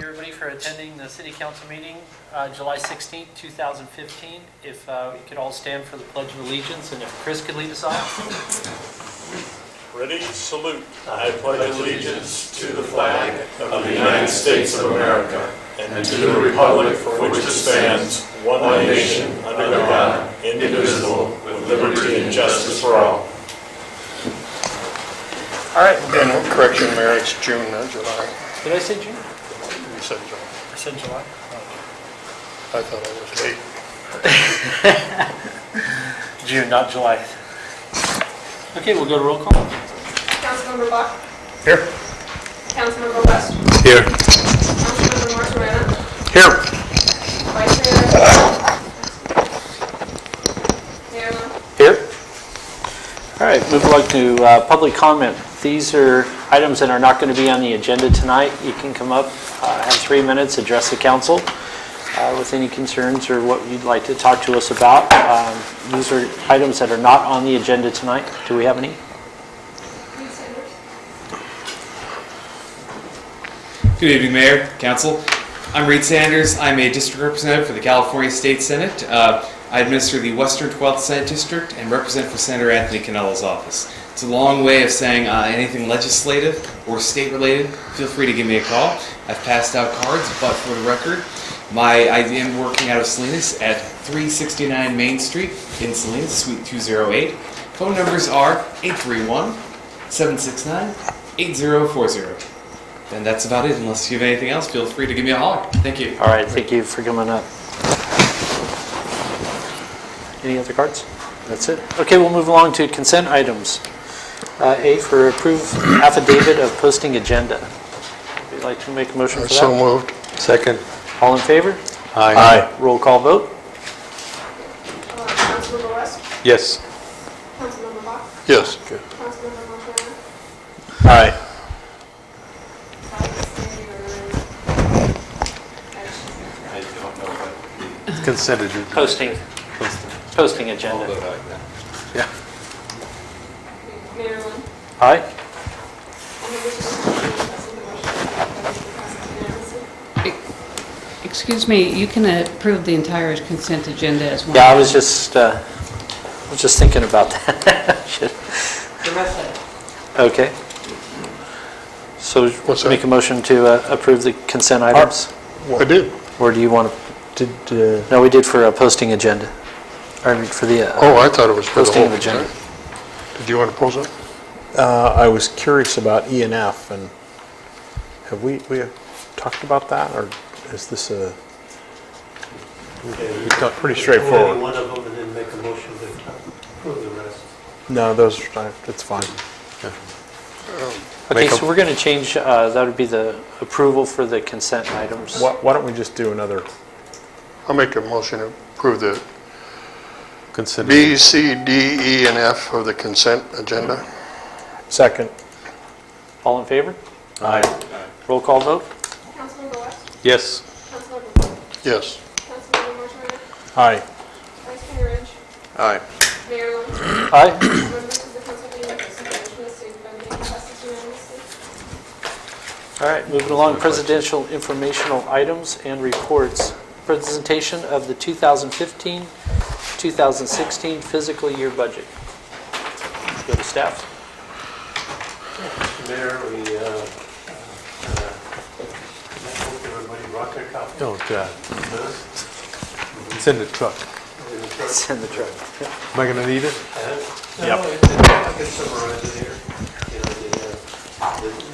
you everybody for attending the City Council meeting, July 16th, 2015. If we could all stand for the Pledge of Allegiance, and if Chris could lead us off. Ready, salute. I pledge allegiance to the flag of the United States of America and to the republic for which it stands, one nation, under God, indivisible, with liberty and justice for all. All right. And correction, Mayor, it's June, not July. Did I say June? You said July. I said July. I thought I was late. June, not July. Okay, we'll go to roll call. Councilmember Buck. Here. Councilmember West. Here. Councilmember Martorana. Here. Vice Mayor. Mayor Lund. Here. All right, move along to public comment. These are items that are not going to be on the agenda tonight. You can come up, have 3 minutes, address the council with any concerns or what you'd like to talk to us about. These are items that are not on the agenda tonight. Do we have any? Good evening, Mayor, Council. I'm Reed Sanders. I'm a district representative for the California State Senate. I administer the Western 12th Senate District and represent for Senator Anthony Canella's office. It's a long way of saying anything legislative or state-related, feel free to give me a call. I've passed out cards, but for the record, I am working out of Salinas at 369 Main Street in Salinas, Suite 208. Phone numbers are 831-769-8040. And that's about it. Unless you have anything else, feel free to give me a holler. Thank you. All right, thank you for coming up. Any other cards? That's it. Okay, we'll move along to consent items. A for approve affidavit of posting agenda. Would you like to make a motion for that? So moved. Second. All in favor? Aye. Roll call vote. Councilmember West. Yes. Councilmember Buck. Yes. Councilmember Martorana. Aye. Consent agenda. Posting agenda. Yeah. Mayor Lund. Aye. Excuse me, you can approve the entire consent agenda as well. Yeah, I was just thinking about that. Should- Okay. So What's that? make a motion to approve the consent items? I did. Or do you want to? No, we did for a posting agenda. Or for the Oh, I thought it was for the posting whole of agenda. Did you want to post it? I was curious about E and F, and have we talked about that, or is this a pretty straightforward? One of them and then make a motion to approve the rest. No, those it's fine. Okay, so we're going to change, that would be the approval for the consent items. Why don't we just do another I'll make a motion to approve the consent? B, C, D, E, and F of the consent agenda. Second. All in favor? Aye. Roll call vote? Councilmember West. Yes. Councilmember Buck. Yes. Councilmember Martorana. Aye. Vice Mayor Ridge. Aye. Mayor Lund. Aye. Members of the Pennsylvania Association of State Funding passes unanimously. All right, moving along, presidential informational items and reports. Presentation of the 2015-2016 fiscal year budget. Let's go to staff. Mr. Mayor, we hope everybody brought their copy. Oh, God. Huh? It's in the truck. In the truck. It's in the truck. Am I going to need it? No, Yep. I can summarize it here. You know,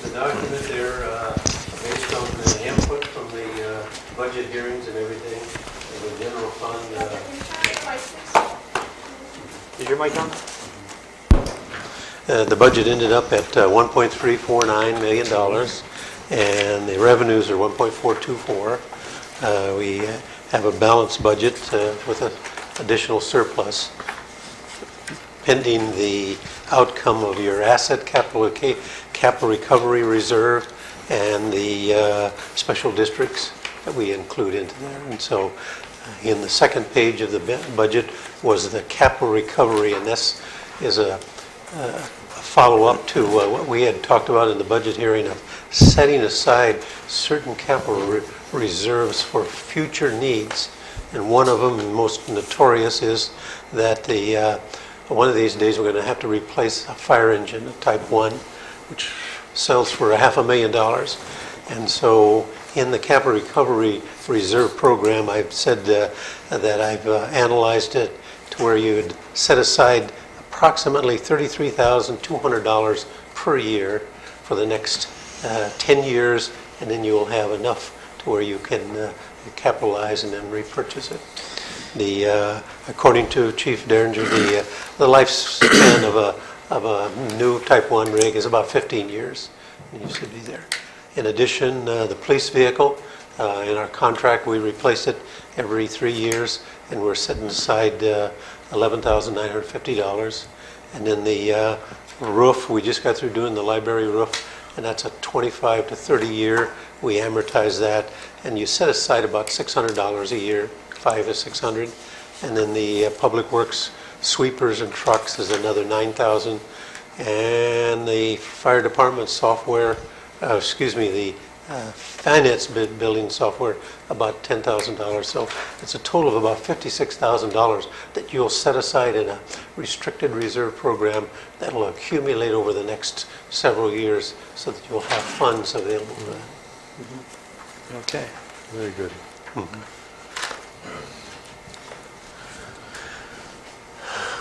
the document there, based on the input from the budget hearings and everything, and the general fund. Is your mic on? The budget ended up at $1.349 million, and the revenues are $1.424. We have a balanced budget with an additional surplus. Pending the outcome of your asset capital recovery reserve and the special districts that we include into there. And so in the second page of the budget was the capital recovery, and this is a follow-up to what we had talked about in the budget hearing of setting aside certain capital reserves for future needs. And one of them, most notorious, is that one of these days we're going to have to replace a fire engine, a Type 1, which sells for $500,000. And so in the Capital Recovery Reserve Program, I've said that I've analyzed it to where you would set aside approximately $33,200 per year for the next 10 years, and then you'll have enough to where you can capitalize and then repurchase it. According to Chief Derringer, the lifespan of a new Type 1 rig is about 15 years, and you should be there. In addition, the police vehicle, in our contract, we replace it every 3 years, and we're setting aside $11,950. And then the roof, we just got through doing the library roof, and that's a 25 to 30 year. We amortize that, and you set aside about $600 a year, $500 to $600. And then the public works sweepers and trucks is another $9,000. And the fire department software, the finance building software, about $10,000. So it's a total of about $56,000 that you'll set aside in a restricted reserve program that will accumulate over the next several years so that you'll have funds available for that. Okay, very good.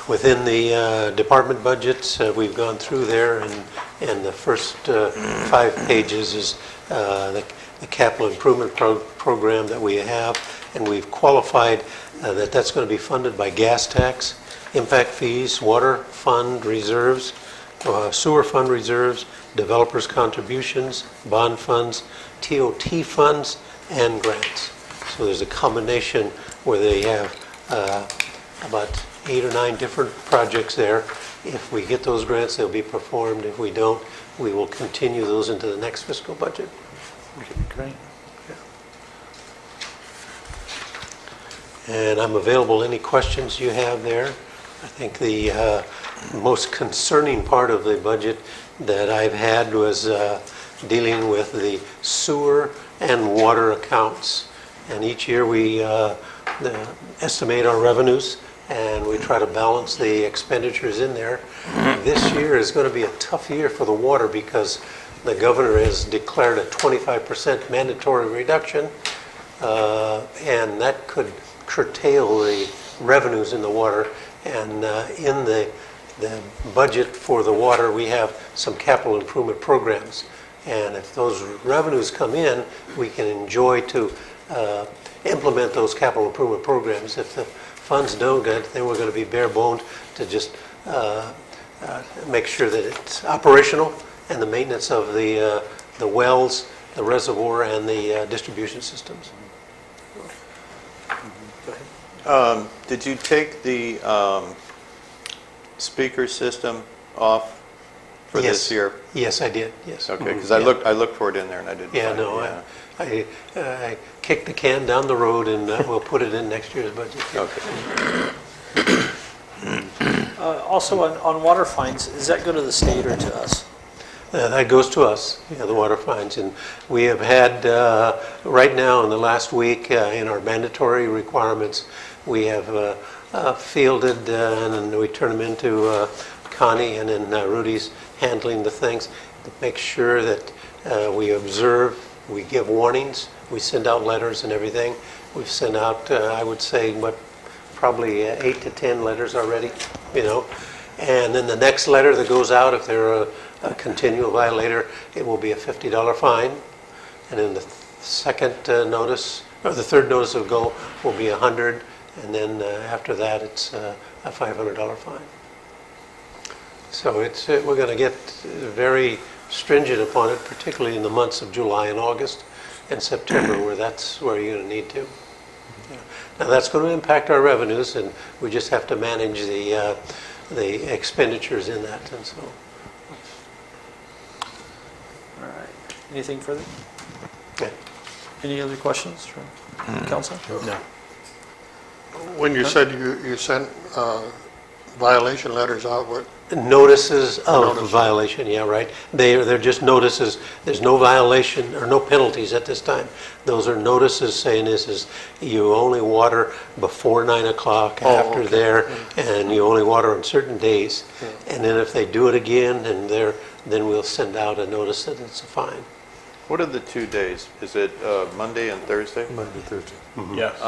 Within the department budgets, we've gone through there, and the first 5 pages is the capital improvement program that we have, and we've qualified that that's going to be funded by gas tax, impact fees, water fund reserves, sewer fund reserves, developers' contributions, bond funds, TOT funds, and grants. So there's a combination where they have about 8 or 9 different projects there. If we get those grants, they'll be performed. If we don't, we will continue those into the next fiscal budget. Okay, great. And I'm available. Any questions you have there? I think the most concerning part of the budget that I've had was dealing with the sewer and water accounts. And each year we estimate our revenues, and we try to balance the expenditures in there. This year is going to be a tough year for the water because the governor has declared a 25% mandatory reduction, and that could curtail the revenues in the water. And in the budget for the water, we have some capital improvement programs. And if those revenues come in, we can enjoy to implement those capital improvement programs. If the funds don't get, then we're going to be bare boned to just make sure that it's operational, and the maintenance of the wells, the reservoir, and the distribution systems. Did you take the speaker system off for this year? Yes, I did. Yes. Okay, because I looked for it in there and I didn't Yeah, find no, it. I kicked the can down the road, and we'll put it in next year's budget. Okay. Also, on water fines, does that go to the state or to us? That goes to us, the water fines. And we have had, right now in the last week, in our mandatory requirements, we have fielded, and then we turn them into Connie, and then Rudy's handling the things to make sure that we observe, we give warnings, we send out letters and everything. We've sent out, I would say, probably 8 to 10 letters already, And then the next letter that goes out, if they're a continual violator, it will be a $50 fine. And then the second notice, or the third notice of go, will be $100. And then after that, it's a $500 fine. So we're going to get very stringent upon it, particularly in the months of July and August and September, where that's where you're going to need to. Now that's going to impact our revenues, and we just have to manage the expenditures in that, and so. All right. Anything further? Yeah. Any other questions from council? No. When you said you sent violation letters out with, Notices of Notice. violation, yeah, right. They're just notices. There's no violation or no penalties at this time. Those are notices saying this is, you only water before 9 o'clock, after okay. there, and you only water on certain days. And then if they do it again, and then we'll send out a notice that it's a fine. What are the 2 days? Is it Monday and Thursday? Monday, Thursday. Yes.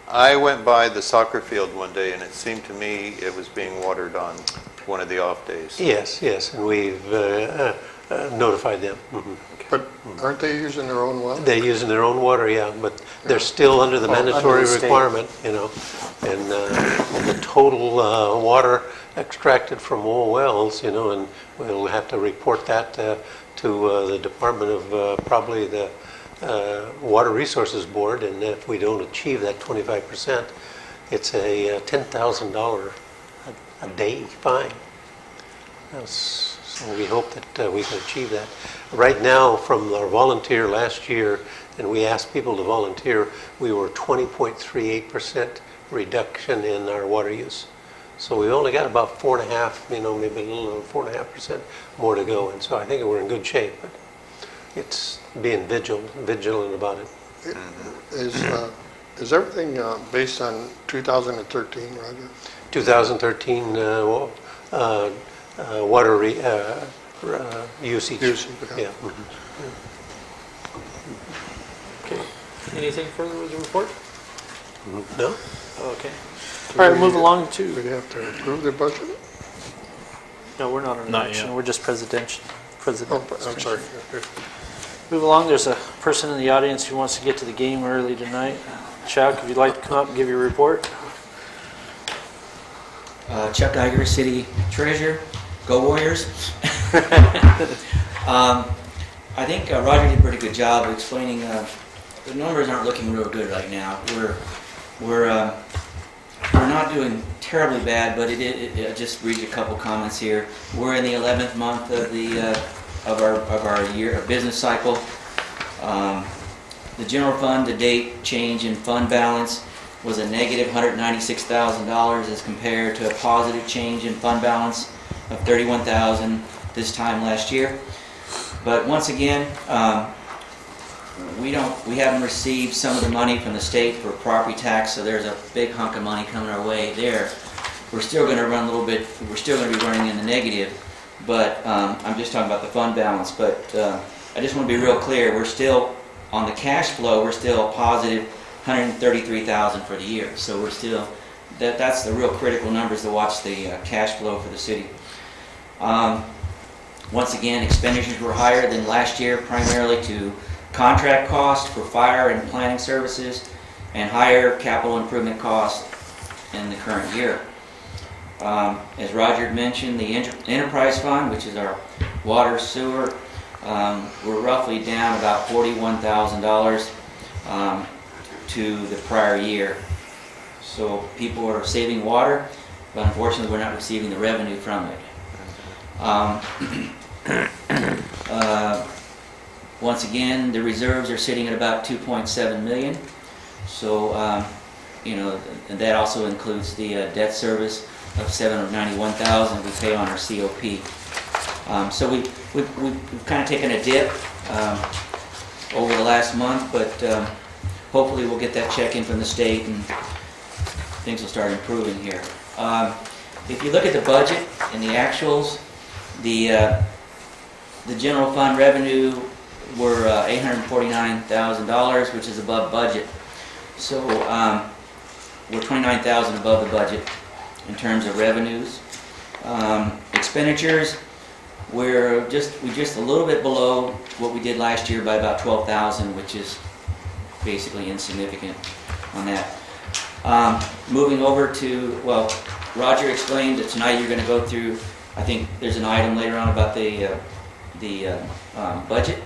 I went by the soccer field one day, and it seemed to me it was being watered on one of the off days. Yes, yes, and we've notified them. Mhm. but aren't they using their own well? They're using their own water, yeah, but they're still under the under mandatory the state. requirement, you know. And the total water extracted from all wells, you know, and we'll have to report that to the Department of probably the Water Resources Board, and if we don't achieve that 25%, it's a $10,000 a day fine. So we hope that we can achieve that. Right now, from our volunteer last year, and we asked people to volunteer, we were 20.38% reduction in our water use. So we've only got about 4.5, you know, maybe a little over 4.5% more to go. And so I think we're in good shape, but it's being vigilant about it. Is everything based on 2013, Roger? 2013 water usage. Usage, yeah. Yeah. Mhm. Okay. Anything further with the report? No? Okay. All right, move along Do we to, have to approve the budget? no, we're not on Not election, yet. we're just presidential. Oh, I'm sorry. Move along, there's a person in the audience who wants to get to the game early tonight. Chuck, if you'd like to come up and give your report. Chuck Geiger, City Treasurer. Go Warriors. I think Roger did a pretty good job of explaining the numbers aren't looking real good right now. We're not doing terribly bad, but it just read a couple comments here. We're in the 11th month of the of our year of business cycle. The general fund to date change in fund balance was a negative $196,000 as compared to a positive change in fund balance of $31,000 this time last year. But once again, we haven't received some of the money from the state for property tax, so there's a big hunk of money coming our way there. We're still going to run a little bit. We're still going to be running in the negative, but I'm just talking about the fund balance. But I just want to be real clear. We're still on the cash flow. We're still positive $133,000 for the year. So we're still that's the real critical numbers to watch the cash flow for the city. Once again, expenditures were higher than last year, primarily to contract costs for fire and planning services, and higher capital improvement costs in the current year. As Roger mentioned, the enterprise fund, which is our water, sewer, we're roughly down about $41,000 to the prior year. So people are saving water, but unfortunately we're not receiving the revenue from it. Once again, the reserves are sitting at about $2.7 million. So, you know, and that also includes the debt service of $791,000 we pay on our COP. So we've kind of taken a dip over the last month, but hopefully we'll get that check in from the state and things will start improving here. If you look at the budget and the actuals, the general fund revenue were $849,000, which is above budget. So we're $29,000 above the budget in terms of revenues. Expenditures, we're just a little bit below what we did last year by about $12,000, which is basically insignificant on that. Moving over to, well, Roger explained that tonight you're going to go through, I think there's an item later on about the budget.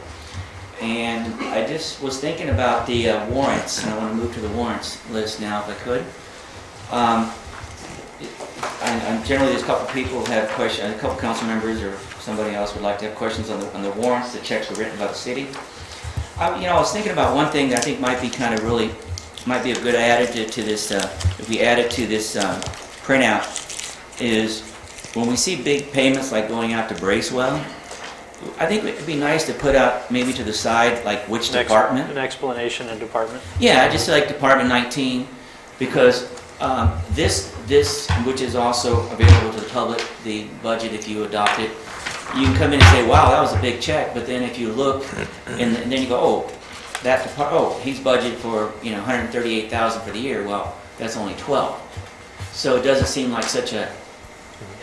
And I just was thinking about the warrants, and I want to move to the warrants list now if I could. And generally there's a couple people who have questions, a couple council members or somebody else would like to have questions on the warrants. The checks were written by the city. I was thinking about one thing that I think might be kind of really might be a good additive to this, if we add it to this printout, is when we see big payments like going out to Bracewell, I think it'd be nice to put out maybe to the side, like which department. An explanation in department. Yeah, just like Department 19, because this, which is also available to the public, the budget, if you adopt it, you can come in and say, wow, that was a big check, but then if you look, and then you go, oh, he's budgeted for, you know, $138,000 for the year. Well, that's only 12. So it doesn't seem like such a,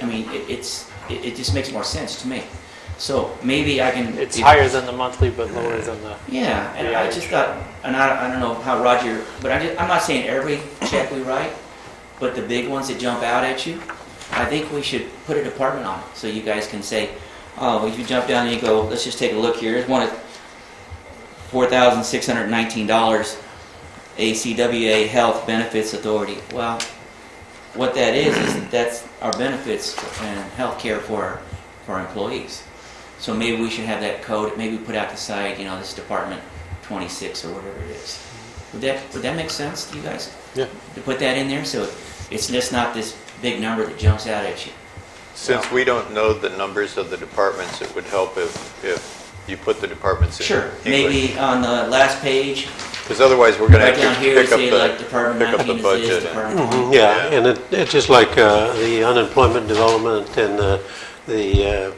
I mean, it just makes more sense to me. So maybe I can. It's higher than the monthly, but lower than the. Yeah, and I just thought, and I don't know how Roger, but I'm not saying every check we write, but the big ones that jump out at you, I think we should put a department on it, so you guys can say, oh, if you jump down and you go, let's just take a look here. Here's one at $4,619, ACWA Health Benefits Authority. Well, what that is that's our benefits and health care for our employees. So maybe we should have that code, maybe put out the side, you know, this Department 26 or whatever it is. Would that make sense to you guys? Yeah. To put that in there, so it's just not this big number that jumps out at you. Since we don't know the numbers of the departments, it would help if you put the departments in Sure, English. maybe on the last page, Because other's we're going to right have down to here, pick up say like Department the 19 is budget. this, Department 20. Yeah, and it's just like the unemployment development and the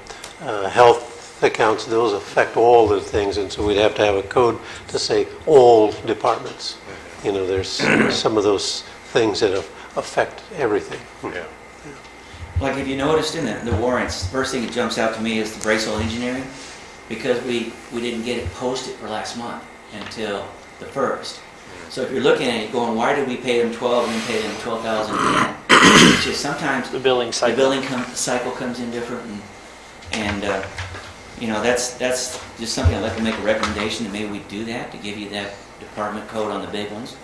health accounts, those affect all the things, and so we'd have to have a code to say all departments. You know, there's some of those things that affect everything. Yeah. Like if you noticed in the warrants, the first thing that jumps out to me is the Bracewell Engineering, because we didn't get it posted for last month until the 1st. So if you're looking at it going, why did we pay them 12 and then pay them 12,000 again? It's just sometimes The billing cycle. the billing cycle comes in different, and you know, that's just something I'd like to make a recommendation that maybe we do that, to give you that department code on the big ones.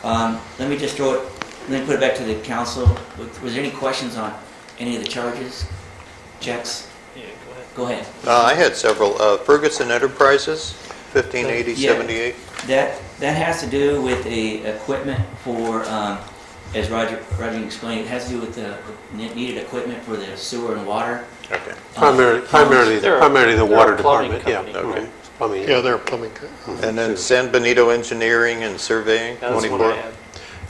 Let me just throw it, let me put it back to the council. Was there any questions on any of the charges, checks? Yeah, Go ahead. I had several. Ferguson Enterprises, 158078. That has to do with the equipment for, as Roger explained, it has to do with the needed equipment for the sewer and water. Okay. Primarily They're the a water plumbing department, yeah. company. Okay. Plumbing. Yeah, they're plumbing. And then San Benito Engineering and Surveying, That was 24. what I had.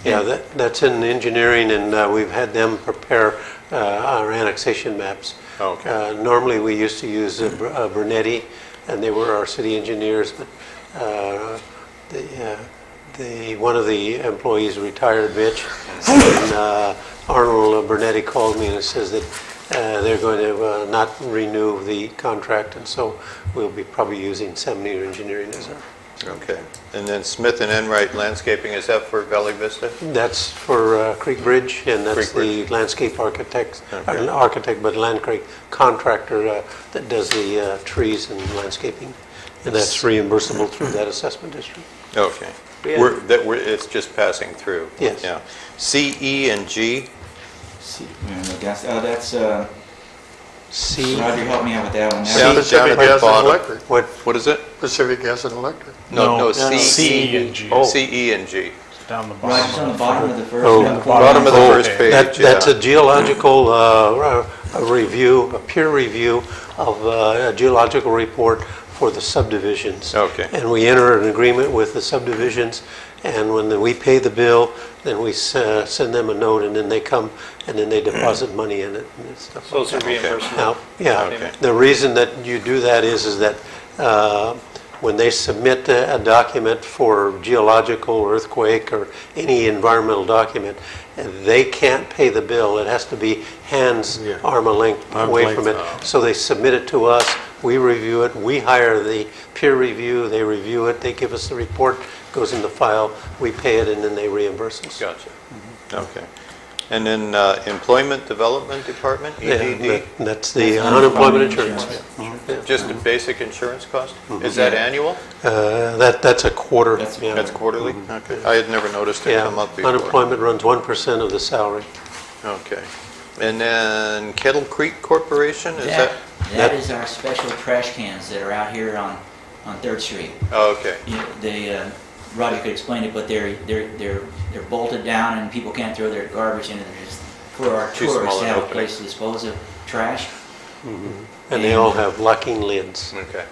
Yeah, that's in engineering, and we've had them prepare our annexation maps. Okay. Normally, we used to use Bernetti, and they were our city engineers, but one of the employees retired, Mitch, and Arnold Bernetti called me and says that they're going to not renew the contract, and so we'll be probably using San Benito Engineering as our. Okay. And then Smith and Enright Landscaping, is that for Valley Vista? That's for Creek Bridge, and that's Creek the landscape architect, Okay. architect, but land creek contractor that does the trees and landscaping, and that's reimbursable through that assessment district. Okay. It's just passing through? Yes. Yeah. C, E, and G? That's, C. Roger, help me out with that one. Yeah. Down Pacific at the Gas and bottom. Electric. What is it? Pacific Gas and Electric. No, C, C, and G. C, E, and G. Down the Roger's on the bottom of the first Oh. one. Bottom of the first page, That's yeah. a geological review, a peer review of a geological report for the subdivisions. Okay. And we enter an agreement with the subdivisions, and when we pay the bill, then we send them a note, and then they come, and then they deposit money in it and stuff. So it's a reimbursement. Now, yeah, Okay. the reason that you do that is that when they submit a document for geological, or earthquake, or any environmental document, they can't pay the bill. It has to be arm length away from it. So they submit it to us, we review it, we hire the peer review, they review it, they give us the report, goes in the file, we pay it, and then they reimburse us. Gotcha. Okay. And then Employment Development Department, EDD? That's the unemployment insurance. Just a basic insurance cost? Is that annual? That's a quarter. yeah. That's quarterly? Okay. I had never noticed it come up before. Unemployment runs 1% of the salary. Okay. And then Kettle Creek Corporation, is that? That is our special trash cans that are out here on 3rd Street. Oh, okay. Roger could explain it, but they're bolted down and people can't throw their garbage in it. They're just for our Too tourists small to an have a opening. place to dispose of trash. And they all have locking lids. Okay.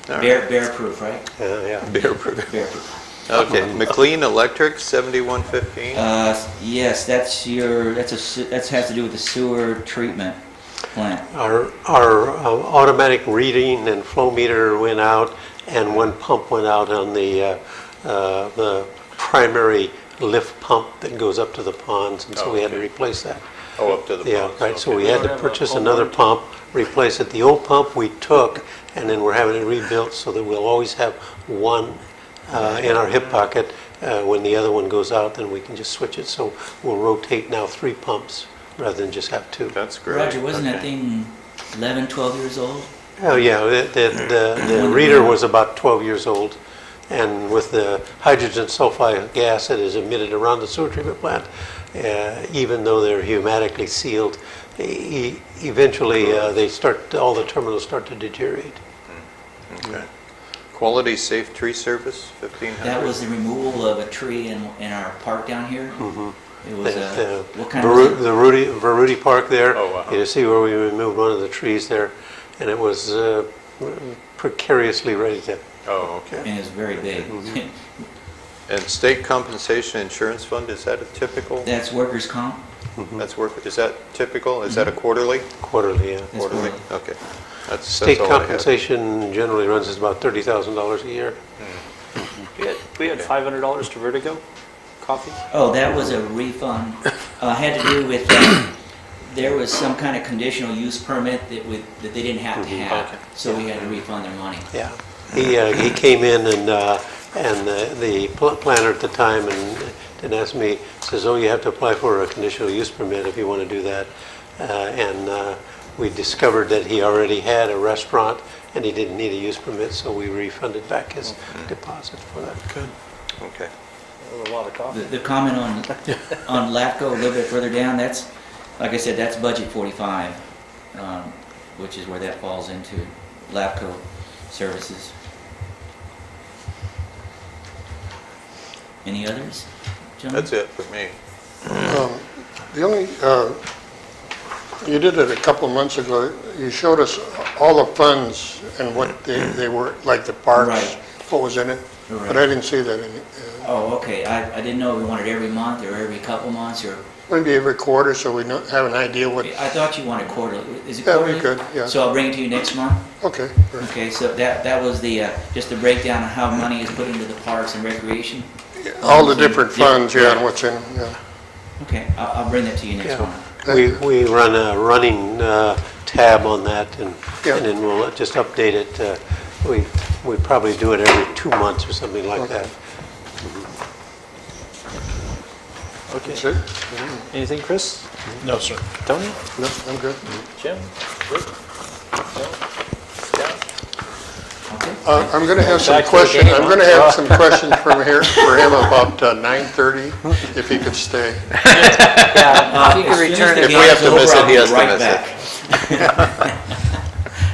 Bear proof, right? Yeah. Beer proof. Bear proof. Okay, McLean Electric, 7115. Yes, that has to do with the sewer treatment plant. Our automatic reading and flow meter went out, and one pump went out on the primary lift pump that goes up to the ponds, and so we had to replace that. Oh, up to the Yeah, ponds, right, so okay. we had to purchase another pump, replace it. The old pump we took, and then we're having it rebuilt so that we'll always have one in our hip pocket. When the other one goes out, then we can just switch it. So we'll rotate now 3 pumps rather than just have 2. That's great. Roger, wasn't that thing 11, 12 years old? Oh, yeah, the reader was about 12 years old, and with the hydrogen sulfide gas that is emitted around the sewer treatment plant, even though they're pneumatically sealed, eventually all the terminals start to deteriorate. Okay. Quality Safe Tree Service, 1500. That was the removal of a tree in our park down here. It was what kind The of... Veruti Park there, Oh, wow. you see where we removed one of the trees there, and it was precariously ready to... Oh, okay. And it was very big. And State Compensation Insurance Fund, is that a typical? That's workers' comp. Is that typical? Is that a quarterly? Quarterly, yeah. That's Quarterly, quarterly. okay. That's State all I had. compensation generally runs us about $30,000 a year. We had $500 to Vertigo Coffee. Oh, that was a refund. Had to do with, there was some kind of conditional use permit that they didn't have to have. Okay. So we had to refund their money. Yeah. He came in and the planner at the time and asked me, says, oh, you have to apply for a conditional use permit if you want to do that. And we discovered that he already had a restaurant and he didn't need a use permit, so we refunded back his deposit for that. Good. Okay. A lot of coffee. The comment on LAFCO a little bit further down, that's, like I said, that's budget 45, which is where that falls into, LAFCO services. Any others, gentlemen? That's it for me. The only, you did it a couple of months ago, you showed us all the funds and what they were, like the parks, Right. what was in it, Right. but I didn't see that in it. Oh, okay, I didn't know we wanted every month or every couple months, or, Maybe every quarter, so we have an idea what, I thought you wanted quarterly. Is it yeah, quarterly? we could, yeah. So I'll bring it to you next month? Okay. Great. Okay, so that was the, just the breakdown of how money is put into the parks and recreation? All the different funds, yeah, and what's in, yeah. Okay, I'll bring that to you next Yeah. month. We run a running tab on that, and Yeah. then we'll just update it. We probably do it every 2 months or something like Okay. that. That's it? Anything, Chris? No, sir. Tony? No, I'm good. Jim? Rick? Okay. I'm going to have some Back to the questions, game, I'm huh? going to have some questions for him about 9:30, if he could stay. Yeah, if you could return, If we have to miss it, he has to miss it.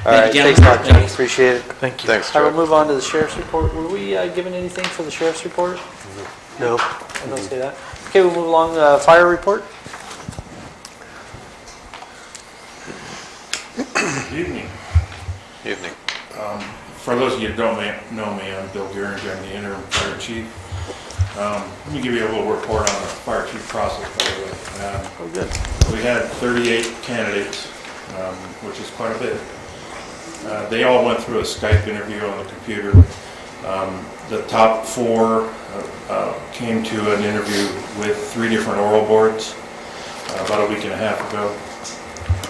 all right, thanks a lot, Jim, appreciate it. Thank you. Thanks, I will Chuck. move on to the sheriff's report. Were we given anything for the sheriff's report? No? I don't see that. Okay, we'll move along, fire report. Evening. Evening. For those of you who don't know me, I'm Bill Geringer, I'm the interim fire chief. Let me give you a little report on the fire chief process, by the way. Oh, good. We had 38 candidates, which is quite a bit. They all went through a Skype interview on the computer. The top 4 came to an interview with 3 different oral boards about a week and a half ago.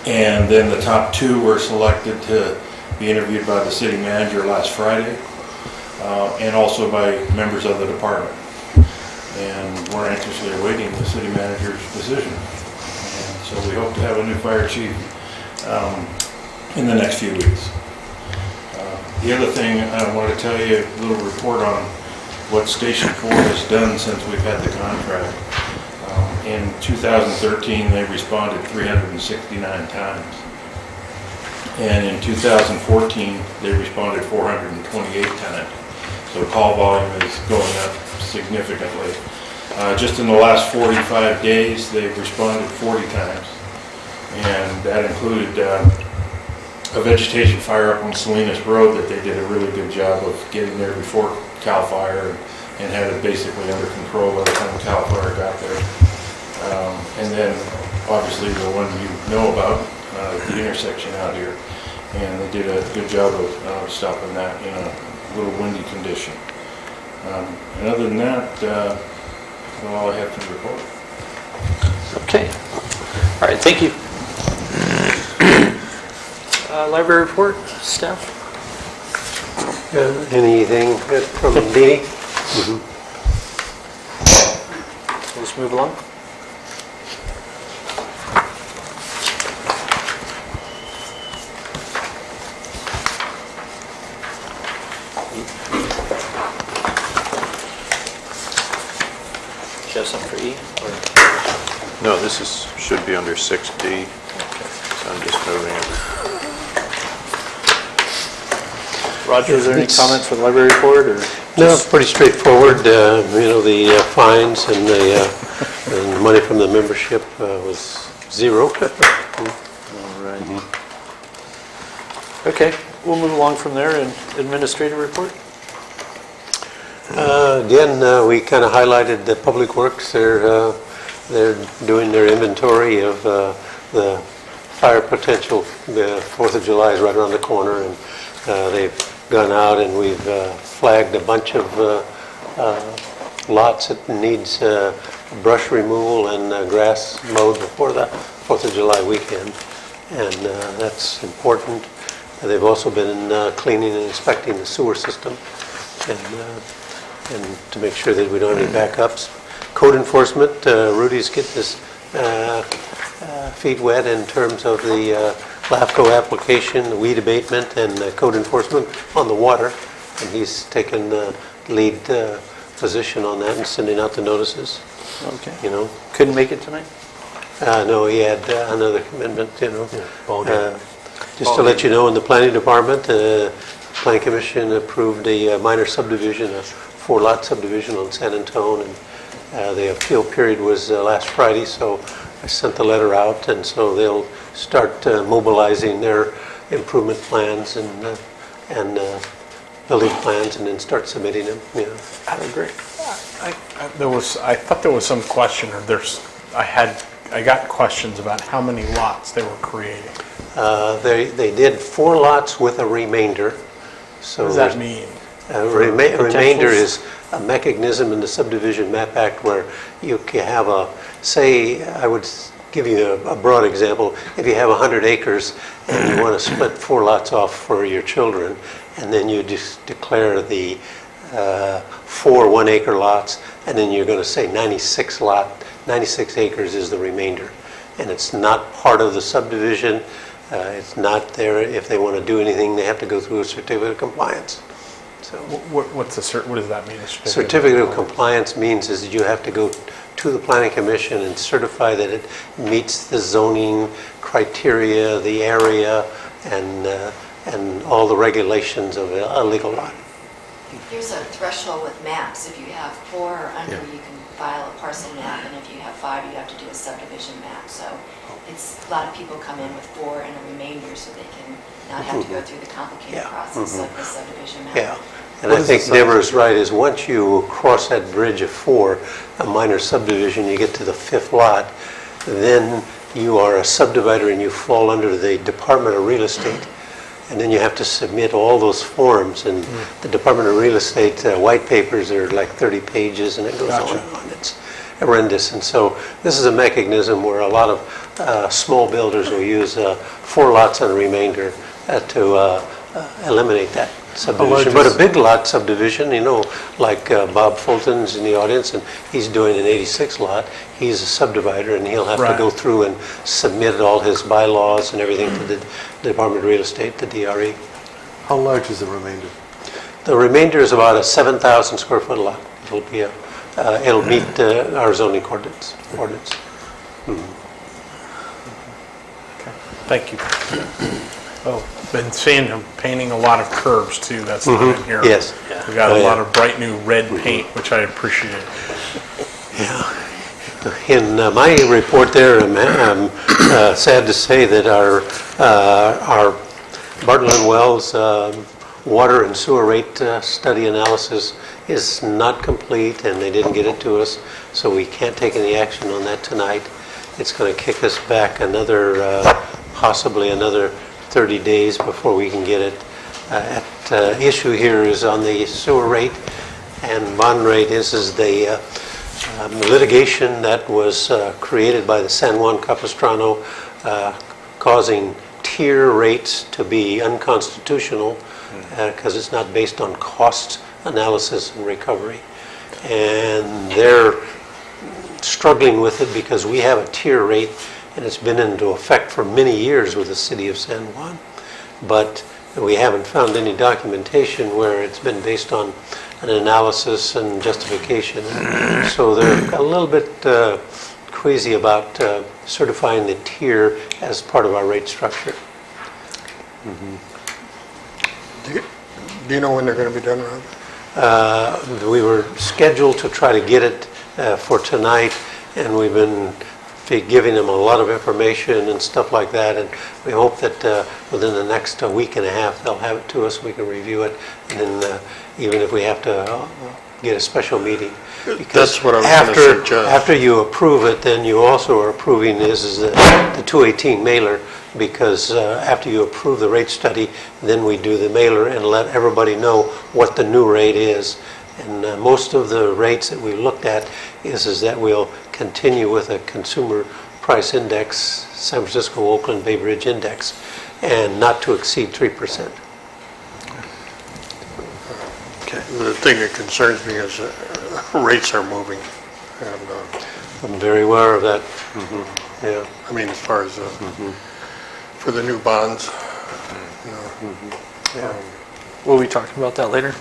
And then the top 2 were selected to be interviewed by the city manager last Friday, and also by members of the department. And we're anxiously awaiting the city manager's decision. And so we hope to have a new fire chief in the next few weeks. The other thing I want to tell you, a little report on what Station 4 has done since we've had the contract. In 2013, they responded 369 times. And in 2014, they responded 428 times. so call volume is going up significantly. Just in the last 45 days, they've responded 40 times, and that included a vegetation fire up on Salinas Road that they did a really good job of getting there before CAL FIRE and had it basically under control by the time CAL FIRE got there. And then obviously the one you know about, the intersection out here, and they did a good job of stopping that in a little windy condition. And other than that, that's all I have to report. Okay. All right, thank you. Library report, staff? Anything from Dee? Let's move along. Do you have something for E? Or? No, this should be under 6D. So I'm just moving it. Roger, is there any comments for the library report, or? No, it's pretty straightforward. The fines and the money from the membership was zero. All right. Okay, we'll move along from there. And administrative report? Again, we kind of highlighted the Public Works. They're doing their inventory of the fire potential. The 4th of July is right around the corner, and they've gone out and we've flagged a bunch of lots that needs brush removal and grass mowed before the 4th of July weekend, and that's important. They've also been cleaning and inspecting the sewer system, and to make sure that we don't have any backups. Code enforcement, Rudy's getting his feet wet in terms of the LAFCO application, the weed abatement, and code enforcement on the water, and he's taken the lead position on that and sending out the notices. Okay. You know, Couldn't make it tonight? no, he had another commitment. Just to let you know, in the planning department, Planning Commission approved a minor subdivision, a 4-lot subdivision on San Antone, and the appeal period was last Friday, so I sent the letter out, and so they'll start mobilizing their improvement plans and building plans, and then start submitting them. Yeah. Oh, great. I thought there was some question, or I got questions about how many lots they were creating. They did 4 lots with a remainder. So What does that mean? Remainder is a mechanism in the Subdivision Map Act where you can have say, I would give you a broad example. If you have 100 acres and you want to split 4 lots off for your children, and then you just declare the 4 1-acre lots, and then you're going to say 96 acres is the remainder. And it's not part of the subdivision. It's not there. If they want to do anything, they have to go through a certificate of compliance. So, What does that mean? certificate of compliance means is that you have to go to the Planning Commission and certify that it meets the zoning criteria, the area, and all the regulations of a legal lot. There's a threshold with maps. If you have 4 or under, you can file a parcel map, and if you have 5, you have to do a subdivision map. So it's a lot of people come in with 4 and a remainder, so they can not have to go through the complicated process of the subdivision map. Yeah, and I think Deborah's right, is once you cross that bridge of 4, a minor subdivision, you get to the 5th lot, then you are a subdivider and you fall under the Department of Real Estate. And then you have to submit all those forms, and the Department of Real Estate white papers are like 30 pages, and it goes on and on. It's horrendous. And so this is a mechanism where a lot of small builders will use 4 lots on a remainder to eliminate that subdivision. But a big lot subdivision, like Bob Fulton's in the audience, and he's doing an 86 lot. He's a subdivider, and he'll have to go through and submit all his bylaws and everything to the Department of Real Estate, the DRE. How large is the remainder? The remainder is about a 7,000 square foot lot. It'll meet our zoning ordinance. Okay. Thank you. Oh, been seeing him painting a lot of curbs too, that's not in here. Yes. We got Oh, a yeah. lot of bright new red paint, which I appreciate. In my report there, I'm sad to say that our Bartlett and Wells water and sewer rate study analysis is not complete, and they didn't get it to us, so we can't take any action on that tonight. It's going to kick us back possibly another 30 days before we can get it. Issue here is on the sewer rate and bond rate is the litigation that was created by the San Juan Capistrano causing tier rates to be unconstitutional because it's not based on cost analysis and recovery. And they're struggling with it because we have a tier rate and it's been into effect for many years with the city of San Juan. But we haven't found any documentation where it's been based on an analysis and justification. So they're a little bit queasy about certifying the tier as part of our rate structure. Do you know when they're going to be done, Rob? We were scheduled to try to get it for tonight, and we've been giving them a lot of information and stuff like that, and we hope that within the next week and a half they'll have it to us, we can review it, and then even if we have to get a special meeting. Because that's what I was going to suggest. After you approve it, then you also are approving is the 218 mailer, because after you approve the rate study, then we do the mailer and let everybody know what the new rate is. And most of the rates that we looked at is that we'll continue with a consumer price index, San Francisco, Oakland, Bay Bridge index, and not to exceed 3%. Okay. The thing that concerns me is rates are moving. And, I'm very aware of that. yeah, I mean, as far as for the new bonds. Will we talk about that later?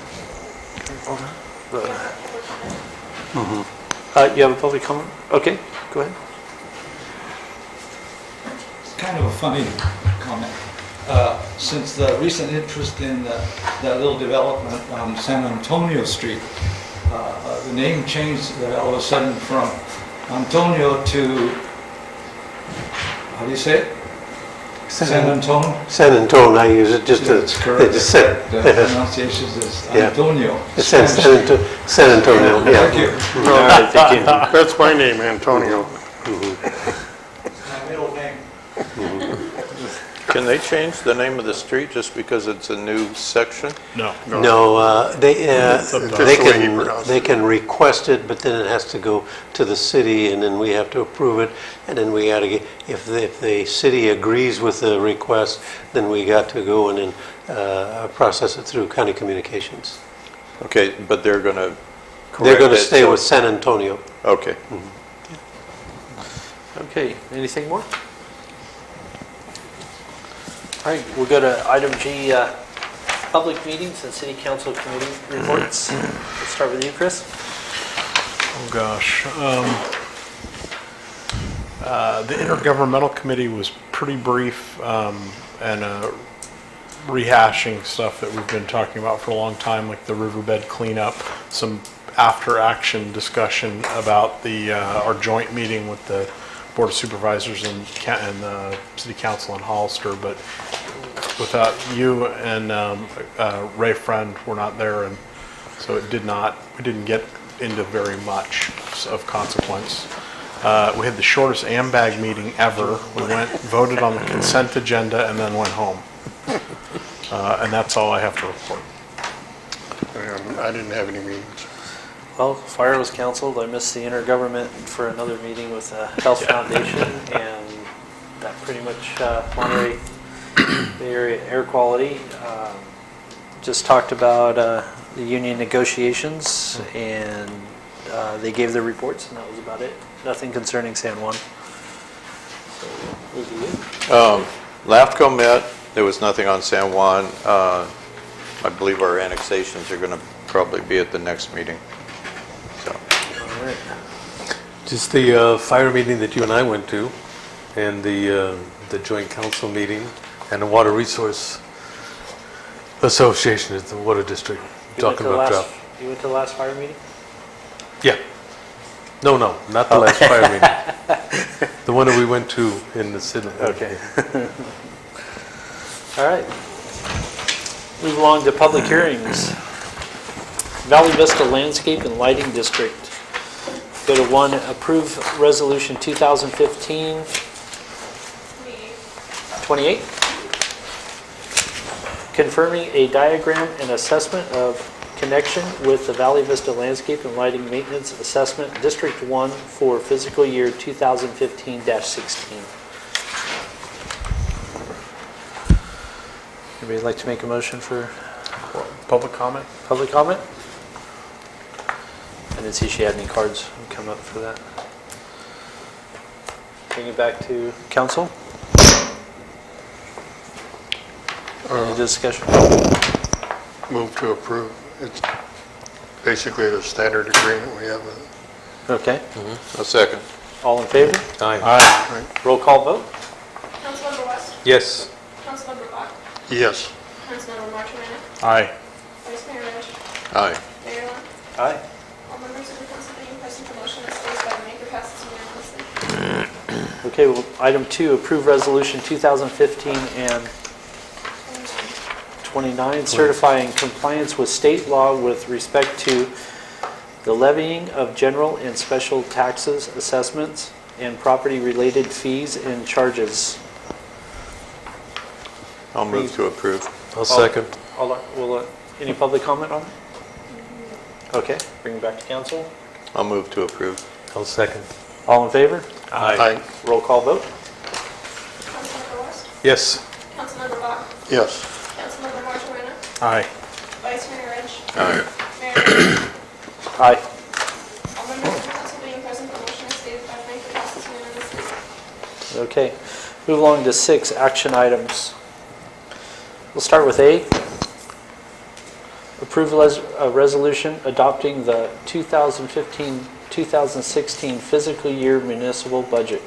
You have a public comment? Okay, go ahead. It's kind of a funny comment. Since the recent interest in that little development on San Antonio Street, the name changed all of a sudden from Antonio to, how do you say it? San Antonio? San Antonio, I use it just to... That's correct. Just say, The pronunciation is Antonio. It says San Antonio, yeah. Thank you. All right, thank you. That's my name, Antonio. My middle name. Can they change the name of the street just because it's a new section? No. No, they the way he pronounced they can request it, but then it has to go to the city, and then we have to approve it, and then we got to get, if the city agrees with the request, then we got to go and then process it through county communications. Okay, but they're going to They're going to correct it, stay so- with San Antonio. Okay. Okay, anything more? All right, we'll go to item G, public meetings and city council committee reports. Let's start with you, Chris. Oh, gosh. The Intergovernmental Committee was pretty brief and rehashing stuff that we've been talking about for a long time, like the riverbed cleanup, some after-action discussion about our joint meeting with the Board of Supervisors and City Council in Hollister, but without you and Ray Friend were not there, and so we didn't get into very much of consequence. We had the shortest AMBAG meeting ever. We voted on the consent agenda, and then went home. And that's all I have to report. I didn't have any meetings. Well, fire was canceled. I missed the intergovernment for another meeting with the Health Foundation, and that pretty much Monterey Bay Area air quality. Just talked about the union negotiations, and they gave their reports, and that was about it. Nothing concerning San Juan. So, move to you. LAFCO met, there was nothing on San Juan. I believe our annexations are going to probably be at the next meeting. So. All right. Just the fire meeting that you and I went to, and the joint council meeting, And the Water Resource Association is the water district talking about drought. You went to the last fire meeting? Yeah. No, not the last fire meeting. The one that we went to in the city. Okay. All right. Move along to public hearings. Valley Vista Landscape and Lighting District. Go to 1, approve resolution 2015 28, confirming a diagram and assessment of connection with the Valley Vista Landscape and Lighting Maintenance Assessment District 1 for fiscal year 2015-16. Anybody like to make a motion for Public comment? public comment? I didn't see she had any cards come up for that. Bring it back to council. Any discussion? Move to approve. It's basically the standard agreement we have with Okay. A second. All in favor? Aye. Roll call vote? Councilmember West, Yes. Councilmember Bach, it. Yes. Councilmember Marchman, Aye. Vice Mayor Rich, Aye. Mayor Lund. Aye. All members of the council being present, the motion is stated by the maker passes unanimously. Okay, well, item 2, approve resolution 2015 and 29, certifying compliance with state law with respect to the levying of general and special taxes, assessments, and property-related fees and charges. I'll move to approve. I'll second. Any public comment on it? Okay, bring it back to council. I'll move to approve. I'll second. All in favor? Aye. Roll call vote? Councilmember West, Yes. Councilmember Bach, Yes. Councilmember Marchman, Aye. Vice Mayor Rich, Aye. Mayor Lund. Aye. All members of the council being present, the motion is stated by the maker passes unanimously. Okay, move along to 6 action items. We'll start with A. Approve a resolution adopting the 2015-2016 fiscal year municipal budget.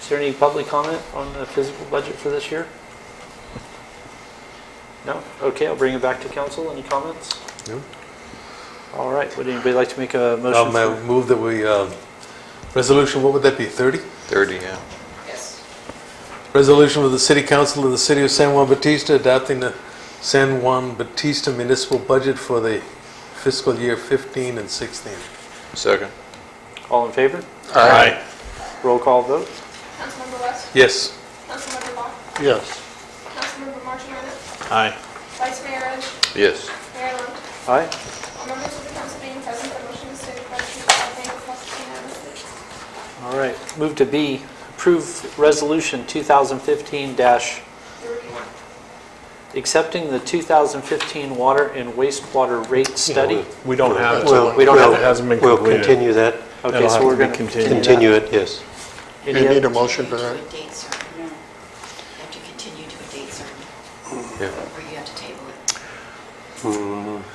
Is there any public comment on the fiscal budget for this year? No? Okay, I'll bring it back to council. Any comments? No. All right, would anybody like to make a motion? I'll move that we, resolution, what would that be, 30? 30, yeah. Yes. Resolution of the City Council of the City of San Juan Bautista adopting the San Juan Bautista municipal budget for the fiscal year 15 and 16. Second. All in favor? Aye. Roll call vote? Councilmember West, Yes. Councilmember Bach, Yes. Councilmember Marchman, Aye. Vice Mayor Rich, Yes. Mayor Lund. Aye. All members of the council being present, the motion is stated by the maker passes unanimously. All right, move to B. Approve resolution 2015- accepting the 2015 water and wastewater rate study. We don't have it. Well, We don't have It hasn't been We'll completed. continue that, Okay, That'll so have we're to be going to continued. continue it, yes. You need a motion for that? To a date certain. You have to continue to a date certain, Yeah. or you have to table it.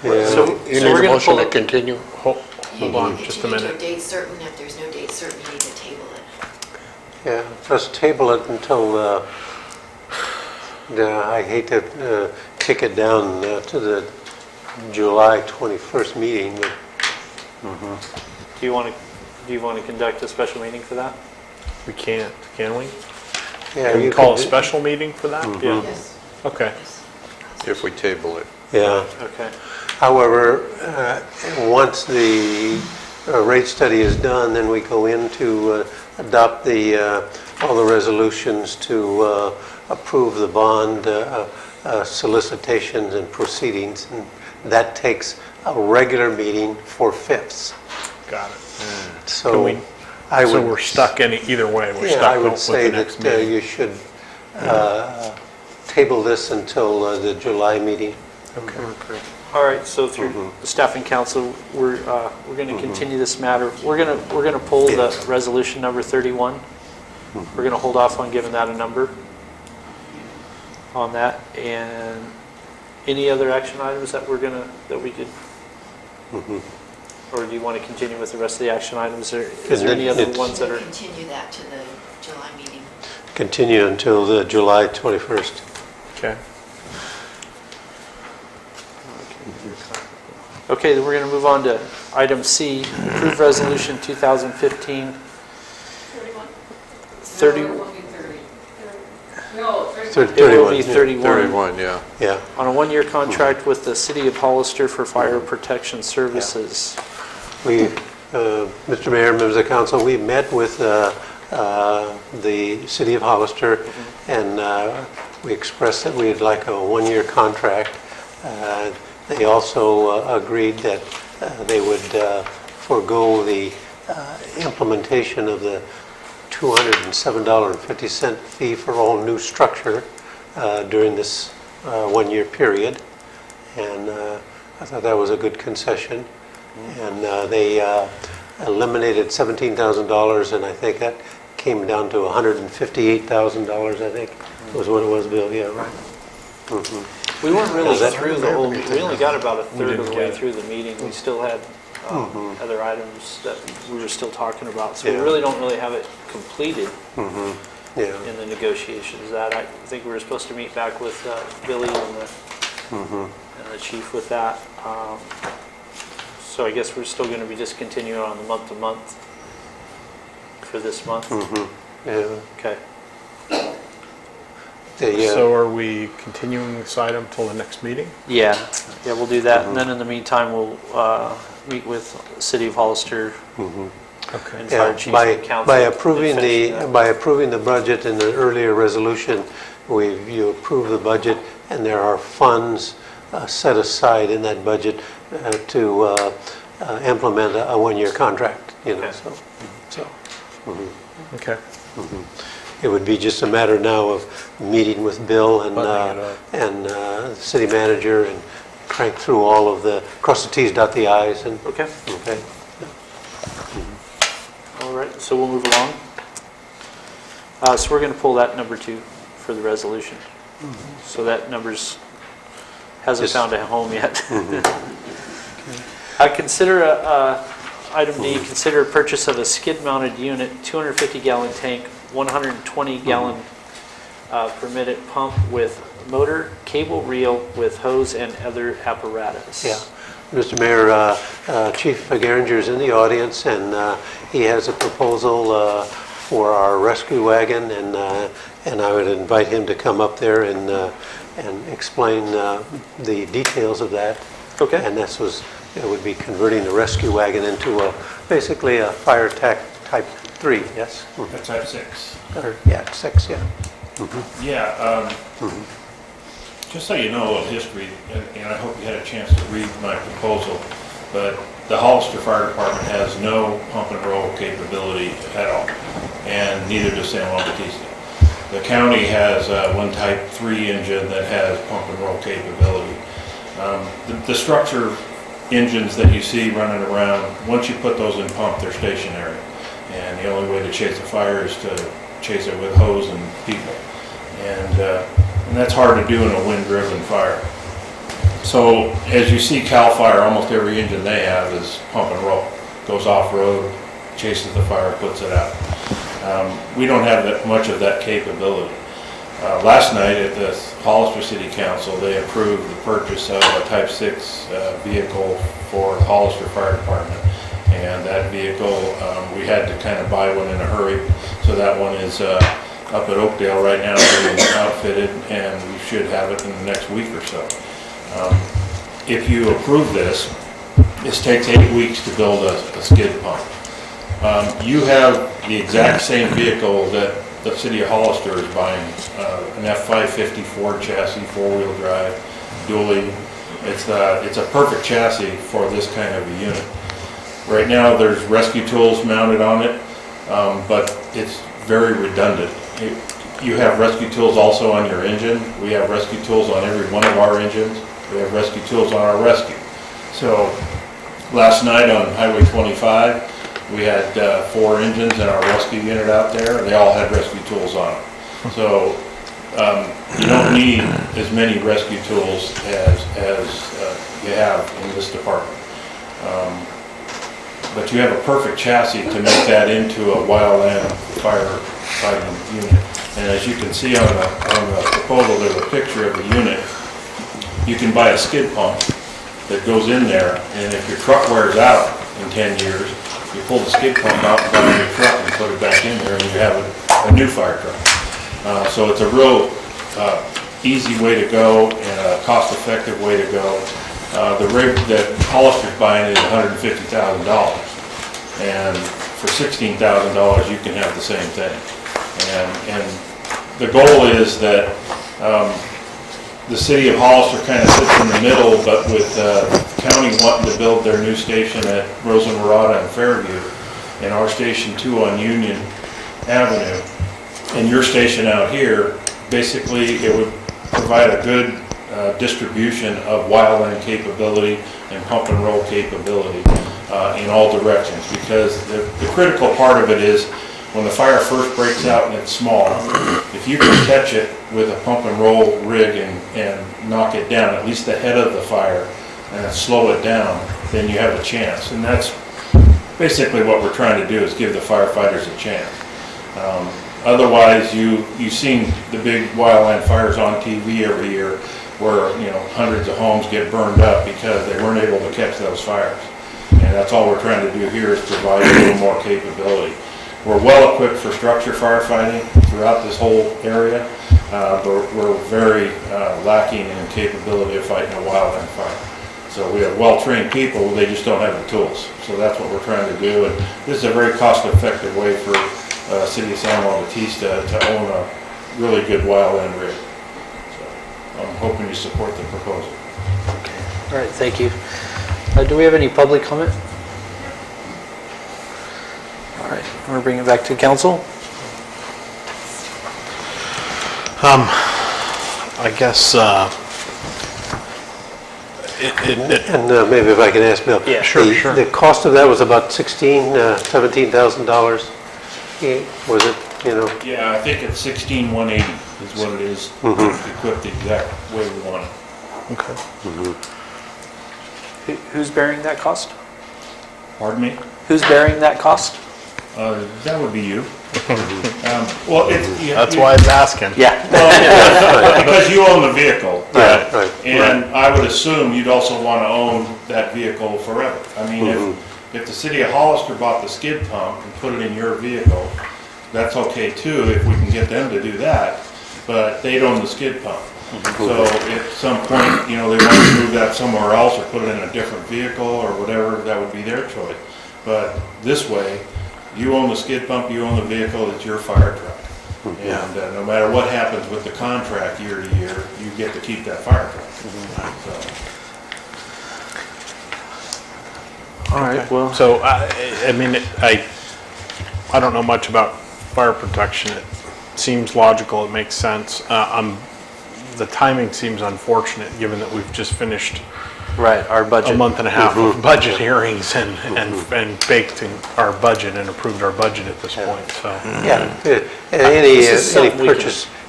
Yeah. So You need we're a gonna motion pull to it- continue? Hold You on, need to just a continue to minute. a date certain. If there's no date certain, you need to table it. Yeah, just table it until, I hate to kick it down to the July 21st meeting, but Do you want to conduct a special meeting for that? We can't, can we? yeah, Can we you call a could- special meeting for that? Yeah. Yes. Okay. If we table it. Yeah. Okay. However, once the rate study is done, then we go in to adopt all the resolutions to approve the bond solicitations and proceedings. And that takes a regular meeting for fifths. Got it. So I So would... we're stuck either way. We're Yeah, I stuck would with say the next that meeting. you should table this until the July meeting. Okay. All right, so through the staff and council, we're going to continue this matter. We're going to pull the resolution number 31. We're going to hold off on giving that a number on that. And any other action items that we did? Or do you want to continue with the rest of the action items? Or is there any other ones that are? Continue that to the July meeting. continue until the July 21st. Okay. Okay, then we're going to move on to item C, approve resolution 2015 31. 30. No, it will be 30. No, 31. It will be yeah. 31. 31, yeah. Yeah. On a one-year contract with the City of Hollister for fire protection services. We, Mr. Mayor, members of the council, we met with the City of Hollister, and we expressed that we'd like a one-year contract. They also agreed that they would forego the implementation of the $207.50 fee for all new structure during this one-year period. And I thought that was a good concession. And they eliminated $17,000, and I think that came down to $158,000, I think, was what it was, Bill. Yeah, right. Mm-hmm. We weren't really Is that- through the whole, we only got about a third of didn't the way get it. through the meeting. We still had other items that we were still talking about. So we Yeah. really don't really have it completed Mm-hmm. Yeah. in the negotiations. That I think we were supposed to meet back with Billy and the chief with that. So I guess we're still going to be just continuing on the month-to-month for this month. Yeah. Okay. So are we continuing this item till the next meeting? Yeah, we'll do that. And then in the meantime, we'll meet with City of Hollister and Yeah, Fire Chief and Council. by and approving finish that. by approving the budget in the earlier resolution, you approve the budget, and there are funds set aside in that budget to implement a one-year contract, you know, Okay. so. Okay. It would be just a matter now of meeting with Bill and Buttoning it up. the city manager and crank through all of the, cross the Ts, dot the Is, and, Okay, okay. all right, so we'll move along. So we're going to pull that number 2 for the resolution. So that number's, hasn't Just- found a home yet. Consider, item D, consider purchase of a skid-mounted unit, 250-gallon tank, 120-gallon permitted pump with motor, cable reel with hose and other apparatus. Yeah. Mr. Mayor, Chief Geringer's in the audience, and he has a proposal for our rescue wagon, and I would invite him to come up there and explain the details of that. Okay. And it would be converting the rescue wagon into basically a fire type 3, yes? That's type 6. Yeah, 6, yeah. Yeah, just so you know of history, and I hope you had a chance to read my proposal, but the Hollister Fire Department has no pump and roll capability at all, and neither does San Juan Bautista. The county has one type 3 engine that has pump and roll capability. The structure engines that you see running around, once you put those in pump, they're stationary. And the only way to chase a fire is to chase it with hose and people. And that's hard to do in a wind-driven fire. So as you see CAL FIRE, almost every engine they have is pump and roll. Goes off-road, chases the fire, puts it out. We don't have that much of that capability. Last night at the Hollister City Council, they approved the purchase of a Type 6 vehicle for the Hollister Fire Department. And that vehicle, we had to kind of buy one in a hurry. So that one is up at Oakdale right now, getting outfitted, and we should have it in the next week or so. If you approve this takes 8 weeks to build a skid pump. You have the exact same vehicle that the city of Hollister is buying, an F550 Ford chassis, 4-wheel drive, dually. It's a perfect chassis for this kind of a unit. Right now, there's rescue tools mounted on it, but it's very redundant. You have rescue tools also on your engine. We have rescue tools on every one of our engines. We have rescue tools on our rescue. So last night on Highway 25, we had 4 engines in our rescue unit out there, and they all had rescue tools on them. So you don't need as many rescue tools as you have in this department. But you have a perfect chassis to make that into a wildland firefighting unit. And as you can see on the proposal, there's a picture of the unit. You can buy a skid pump that goes in there, and if your truck wears out in 10 years, you pull the skid pump out and buy a new truck and put it back in there, and you have a new fire truck. So it's a real easy way to go and a cost-effective way to go. The rig that Hollister's buying is $150,000, and for $16,000 you can have the same thing. And the goal is that the city of Hollister kind of sits in the middle, but with the county wanting to build their new station at Rosenrada and Fairview, and our Station 2 on Union Avenue, and your station out here, basically it would provide a good distribution of wildland capability and pump and roll capability in all directions, because the critical part of it is when the fire first breaks out and it's small, if you can catch it with a pump and roll rig and knock it down, at least the head of the fire, and slow it down, then you have a chance. And that's basically what we're trying to do, is give the firefighters a chance. Otherwise, you've seen the big wildland fires on TV every year where, you know, hundreds of homes get burned up because they weren't able to catch those fires. And that's all we're trying to do here, is provide a little more capability. We're well equipped for structure firefighting throughout this whole area, but we're very lacking in capability of fighting a wildland fire. So we have well-trained people, they just don't have the tools. So that's what we're trying to do, and this is a very cost-effective way for City of San Juan Bautista to own a really good wildland rig. So I'm hoping you support the proposal. Okay. All right, thank you. Do we have any public comment? All right, I'm going to bring it back to council. I guess, maybe if I can ask Bill. Yeah, sure. The cost of that was about $17,000, was it, you know? Yeah, I think it's $16,180 is what it is, equipped the exact way we want it. okay. Who's bearing that cost? Pardon me? Who's bearing that cost? That would be you. Well, That's why I was asking. Yeah. Well, because you own the vehicle. Right, right. And I would assume you'd also want to own that vehicle forever. I mean, if the city of Hollister bought the skid pump and put it in your vehicle, that's okay too, if we can get them to do that, but they'd own the skid pump. So at some point, you know, they want to move that somewhere else or put it in a different vehicle or whatever, that would be their choice. But this way, you own the skid pump, you own the vehicle, it's your fire truck. And no matter what happens with the contract year to year, you get to keep that fire truck. All right, well. So, I mean, I don't know much about fire protection. It seems logical, it makes sense. The timing seems unfortunate, given that we've just finished Right, our budget. a month and a half of budget hearings and baked in our budget and approved our budget at this point, so. Yeah, and This is something we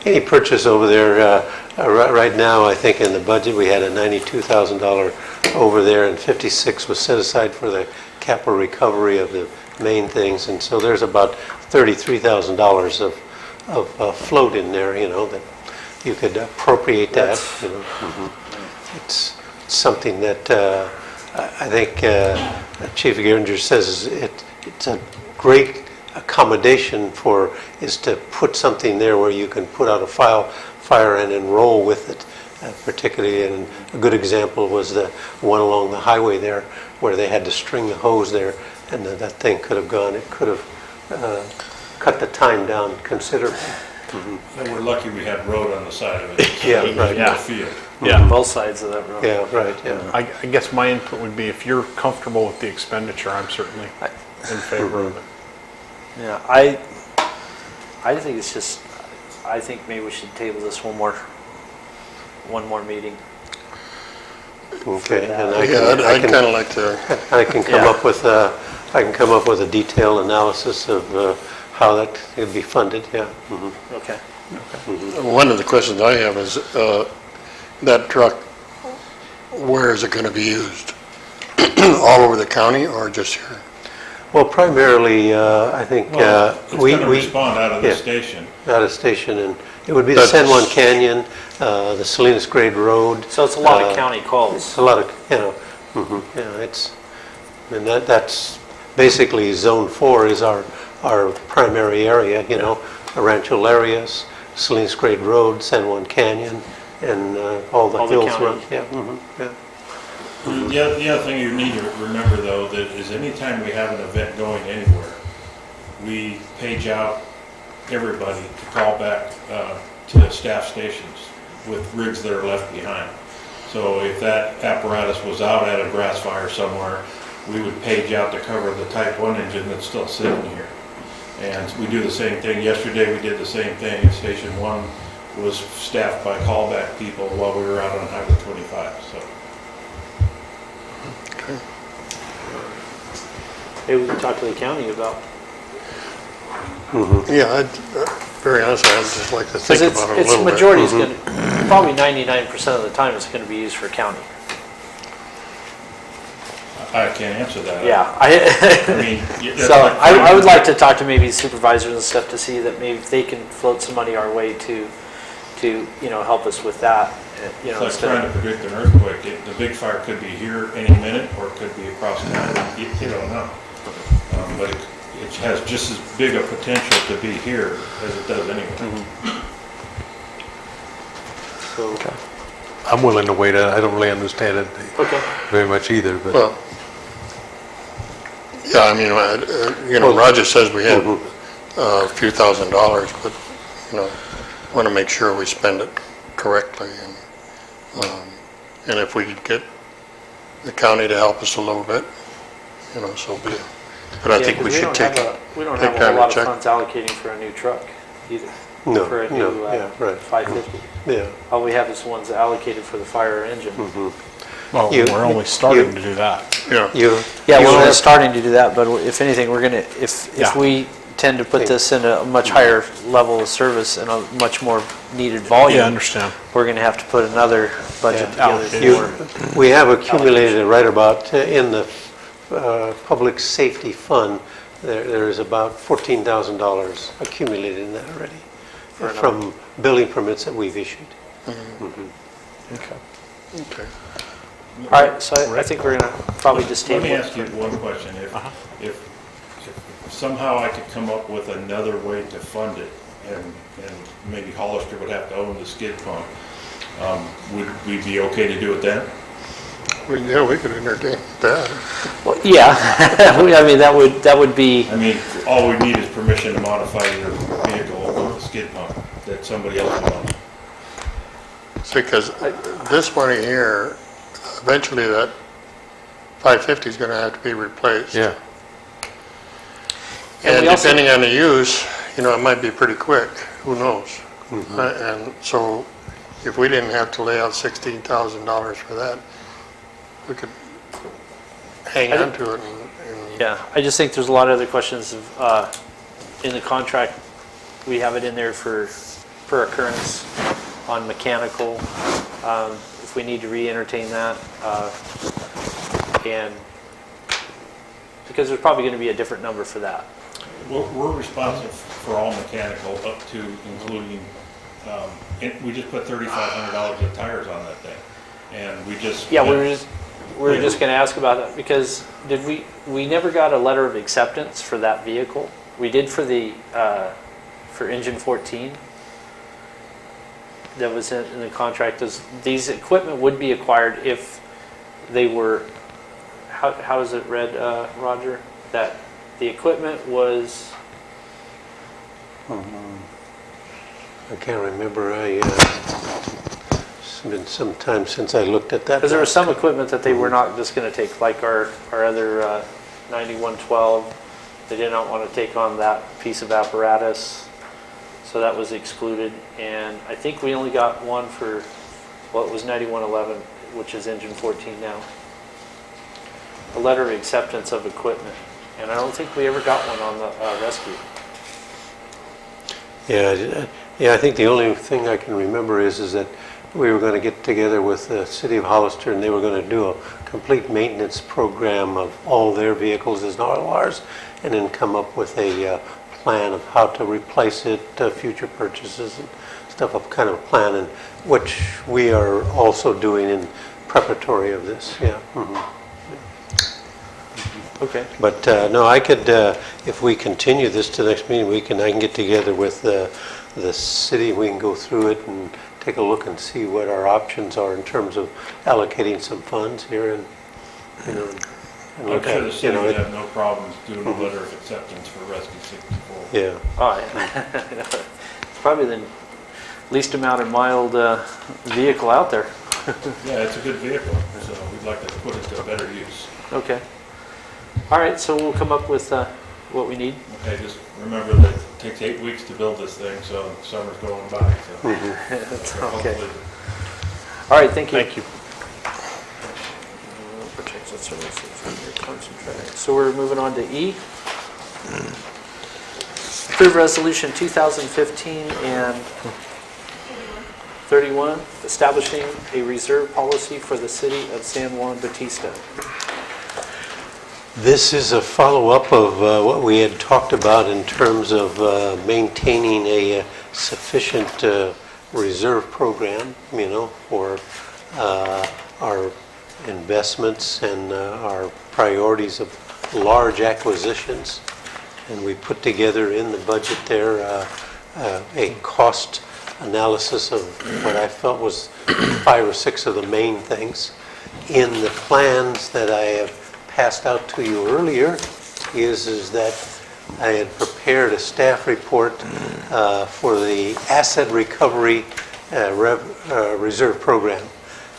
any purchase over there, right now, I think in the budget, we had a $92,000 over there, and 56 was set aside for the capital recovery of the main things, and so there's about $33,000 of float in there, you know, that you could appropriate that, you know. It's something that I think Chief Geringer says it's a great accommodation is to put something there where you can put out a fire and enroll with it, particularly. And a good example was the one along the highway there where they had to string the hose there, and that thing could have gone. It could have cut the time down considerably. And we're lucky we have road on the side of it. So Yeah, there's right. no field. Yeah. Both sides of that road. Yeah, right, yeah. I guess my input would be, if you're comfortable with the expenditure, I'm certainly in favor of it. Yeah, I think it's just, I think maybe we should table this one more meeting. Okay, and I'd kind of like to, I can come up with a detailed analysis of how that could be funded, yeah. Okay. one of the questions I have is, that truck, where is it going to be used? All over the county or just here? Well, primarily, I think It's we... going to respond out of the yeah. station. Out of station, and it would be the San Juan Canyon, the Salinas Grade Road. So it's a lot of county calls. It's a lot of, yeah, it's, and that's basically Zone 4 is our primary area, Rancho Larios, Salinas Grade Road, San Juan Canyon, and all the hills around. Yeah, yeah. The other thing you need to remember, though, that is anytime we have an event going anywhere, we page out everybody to call back to the staff stations with rigs that are left behind. So if that apparatus was out at a grass fire somewhere, we would page out to cover the Type 1 engine that's still sitting here. And we do the same thing. Yesterday we did the same thing, and Station 1 was staffed by callback people while we were out on Highway 25. So. Maybe we can talk to the county about. Yeah, very honestly, I'd just like to think about it a little bit. Majority is going to, probably 99% of the time it's going to be used for county. I can't answer that. Yeah. I mean, so I would like to talk to maybe supervisors and stuff to see that maybe if they can float some money our way to help us with that. It's like trying to predict an earthquake. The big fire could be here any minute, or it could be across town. You don't know. But it has just as big a potential to be here as it does anywhere. So, I'm willing to wait. I don't really understand it very much either. But Well, yeah, I mean, Roger says we have a few $1,000s, but, want to make sure we spend it correctly. And if we could get the county to help us a little bit, so be it. But I think we should take time to check. We don't have a whole lot of funds allocating for a new truck either. For a new 550. Yeah. All we have is the ones allocated for the fire engine. Well, we're only starting to do that. We're only starting to do that, but if anything, we're going to, if we tend to put this in a much higher level of service and a much more needed volume. Yeah, I understand. We're going to have to put another budget together. We have accumulated right about in the public safety fund, there is about $14,000 accumulated in that already from building permits that we've issued. Okay. All right, so I think we're going to probably just table it. Let me ask you one question. If somehow I could come up with another way to fund it, and maybe Hollister would have to own the skid pump, would we be okay to do it then? Yeah, we could entertain that. Well, yeah, I mean, that would be. I mean, all we need is permission to modify your vehicle with a skid pump that somebody else would own. Because this money here, eventually that 550 is going to have to be replaced. yeah, And depending on the use, it might be pretty quick, who knows? And so if we didn't have to lay out $16,000 for that, we could hang on to it. Yeah, I just think there's a lot of other questions of, in the contract, we have it in there for per occurrence on mechanical, if we need to re-entertain that, and because there's probably going to be a different number for that. We're responsible for all mechanical up to including, we just put $3,500 of tires on that thing, and we just... Yeah, we were just going to ask about that, because we never got a letter of acceptance for that vehicle. We did for the, for engine 14. That was in the contract. These equipment would be acquired if they were, how is it read, Roger? That the equipment was... I can't remember. It's been some time since I looked at that. Because there was some equipment that they were not just going to take, like our other 9112. They did not want to take on that piece of apparatus, so that was excluded. And I think we only got one for, well, it was 9111, which is engine 14 now. A letter of acceptance of equipment. And I don't think we ever got one on the rescue. Yeah, I think the only thing I can remember is that we were going to get together with the city of Hollister, and they were going to do a complete maintenance program of all their vehicles as well as ours, and then come up with a plan of how to replace it, future purchases and stuff, a kind of plan, and which we are also doing in preparatory of this, yeah. Okay. But no, I could, if we continue this to the next meeting, I can get together with the city, we can go through it and take a look and see what our options are in terms of allocating some funds here and, and I'm look sure at the it, city would have no problems doing a letter of acceptance for Rescue 64. Yeah. Oh, yeah. It's probably the least amount of mild vehicle out there. Yeah, it's a good vehicle, so we'd like to put it to better use. Okay. All right, so we'll come up with what we need. Okay, just remember that it takes 8 weeks to build this thing, so summer's going by, so. That's okay. Hopefully- All right, thank you. Thank you. Protection services under concentrate. So we're moving on to E. Approve resolution 2015 and 31, establishing a reserve policy for the city of San Juan Bautista. This is a follow-up of what we had talked about in terms of maintaining a sufficient reserve program, for our investments and our priorities of large acquisitions. And we put together in the budget there a cost analysis of what I felt was 5 or 6 of the main things. In the plans that I have passed out to you earlier is that I had prepared a staff report for the asset recovery reserve program.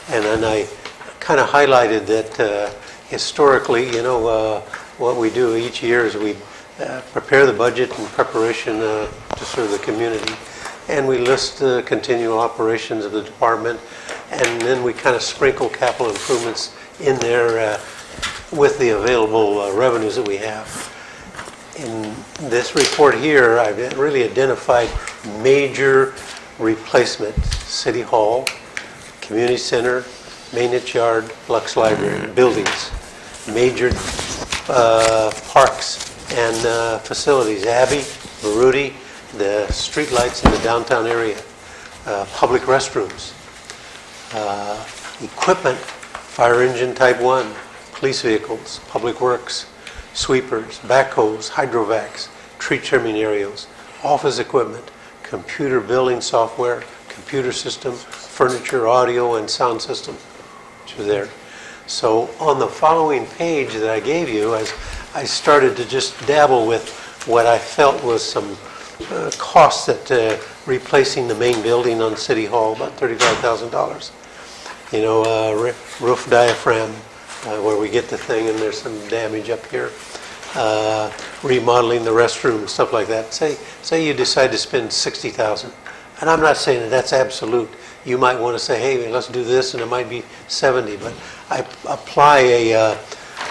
And then I kind of highlighted that historically, what we do each year is we prepare the budget in preparation to serve the community. And we list the continual operations of the department, and then we kind of sprinkle capital improvements in there with the available revenues that we have. In this report here, I've really identified major replacement: City Hall, Community Center, Maintenance Yard, Lux Library, buildings, major parks and facilities, Abbey, Baruti, the streetlights in the downtown area, public restrooms, equipment, fire engine type 1, police vehicles, public works, sweepers, backhoes, hydrovacs, tree trimming areas, office equipment, computer billing software, computer system, furniture, audio, and sound system, which are there. So on the following page that I gave you, as I started to just dabble with what I felt was some costs at replacing the main building on City Hall, about $35,000. Roof diaphragm, where we get the thing and there's some damage up here. Remodeling the restroom and stuff like that. Say you decide to spend $60,000. And I'm not saying that that's absolute. You might want to say, hey, let's do this, and it might be 70. But I apply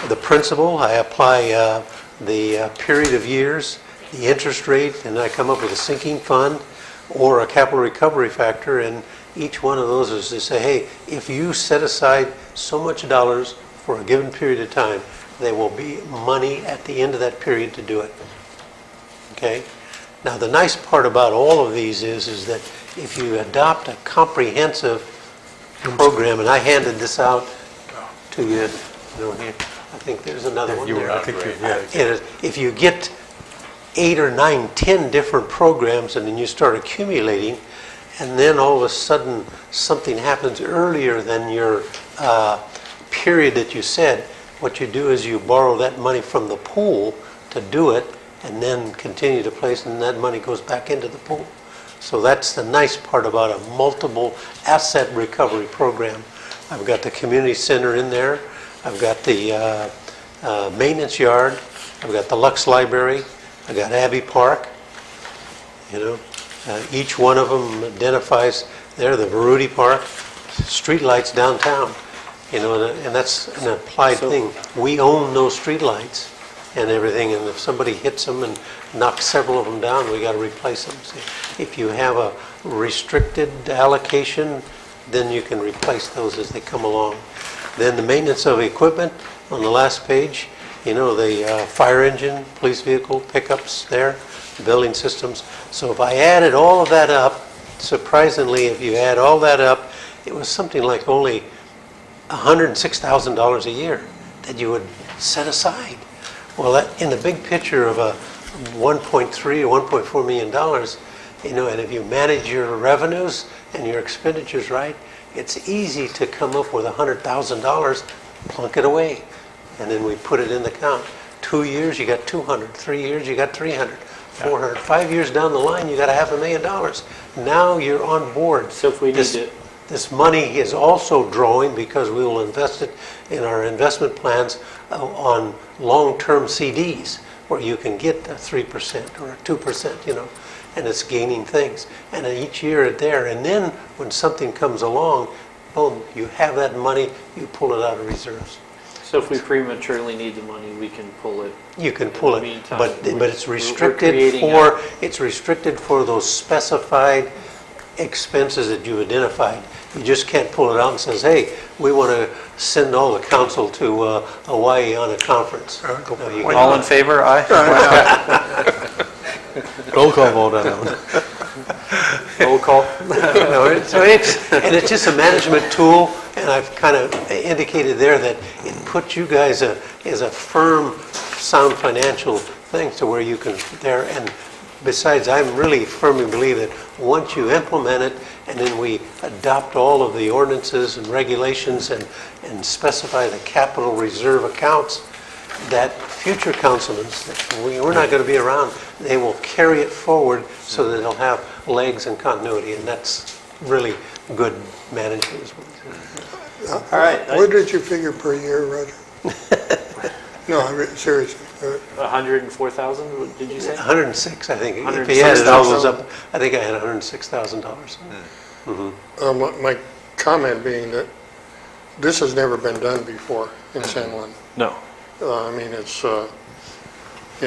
the principle, I apply the period of years, the interest rate, and I come up with a sinking fund or a capital recovery factor, and each one of those is to say, hey, if you set aside so much dollars for a given period of time, there will be money at the end of that period to do it. Okay? Now, the nice part about all of these is that if you adopt a comprehensive program, and I handed this out to you, here, I think there's another one there. If you get 8 or 9, 10 different programs, and then you start accumulating, and then all of a sudden something happens earlier than your period that you said, what you do is you borrow that money from the pool to do it, and then continue to place, and that money goes back into the pool. So that's the nice part about a multiple asset recovery program. I've got the community center in there. I've got the maintenance yard. I've got the Lux Library. I've got Abbey Park. Each one of them identifies there, the Baruti Park, streetlights downtown. And that's an applied thing. We own those streetlights and everything, and if somebody hits them and knocks several of them down, we got to replace them. See, if you have a restricted allocation, then you can replace those as they come along. Then the maintenance of equipment on the last page, you know, the fire engine, police vehicle pickups there, building systems. So if I added all of that up, surprisingly, if you add all that up, it was something like only $106,000 a year that you would set aside. Well, that, in the big picture of a 1.3 or 1.4 million dollars, you know, and if you manage your revenues and your expenditures right, it's easy to come up with $100,000, plunk it away, and then we put it in the account. 2 years, you got 200. 3 years, you got 300. 400. 5 years down the line, you got $500,000. Now you're on board. So if we need to... This money is also growing because we will invest it in our investment plans on long-term CDs, where you can get a 3% or a 2%, you know, and it's gaining things. And each year it's there. And then when something comes along, boom, you have that money, you pull it out of reserves. So if we prematurely need the money, we can pull it. You can pull In the it, meantime, but it's restricted creating for, it's restricted for those specified expenses that you've identified. You just can't pull it out and says, hey, we want to send all the council to Hawaii on a conference. No, you can't. All in favor? Aye. Roll call vote on that one. Roll call. No, and it's just a management tool, and I've kind of indicated there that it puts you guys as a firm, sound financial thing to where you can there. And besides, I really firmly believe that once you implement it, and then we adopt all of the ordinances and regulations and specify the capital reserve accounts, that future councilmen, we're not going to be around, they will carry it forward so that they'll have legs and continuity, and that's really good management. All right. What did you figure per year, Roger? No, I mean, seriously. 104,000, did you say? 106, I think. If he added all those up, I think I had $106,000. My comment being that this has never been done before in San Juan. No. I mean, it's, you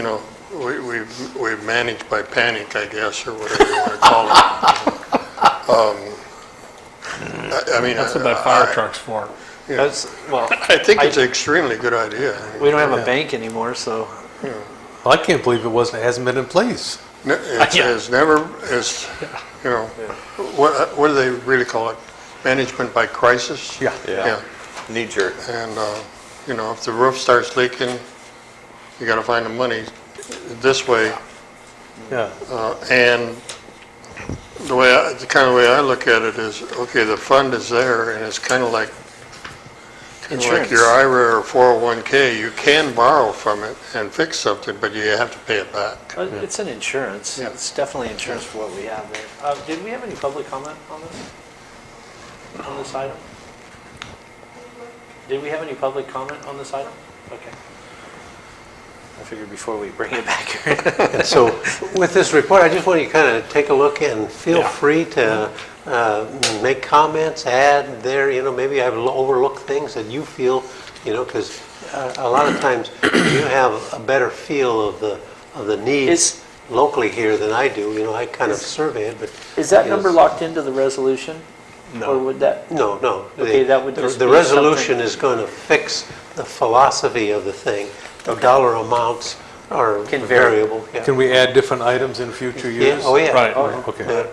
know, we've managed by panic, I guess, or whatever you want to call it. I mean, That's what that fire truck's for. Yeah. That's, well, I think it's an extremely good idea. we don't have a bank anymore, so. Well, I can't believe it hasn't been in place. It's never, it's, you know, what do they really call it? Management by crisis? Yeah. Yeah. Knee jerk. And, you know, if the roof starts leaking, you got to find the money this way. Yeah. And the kind of way I look at it is, okay, the fund is there, and it's kind of like Insurance. your IRA or 401k. You can borrow from it and fix something, but you have to pay it back. It's an insurance. Yeah. It's definitely insurance for what we have there. Did we have any public comment on this? On this item? Did we have any public comment on this item? Okay. I figured before we bring it back here. And so with this report, I just want you to kind of take a look and feel free to make comments, add there, you know, maybe I've overlooked things that you feel, you know, because a lot of times you have a better feel of the needs locally here than I do. You know, I kind of survey it, but... Is that number locked into the resolution? No. Or would that? No. Okay, that would just the be resolution something- is going to fix the philosophy of the thing. The dollar amounts are Can vary. variable. Yeah. Can we add different items in future years? Yeah. Oh, yeah. Right. Okay. Yeah.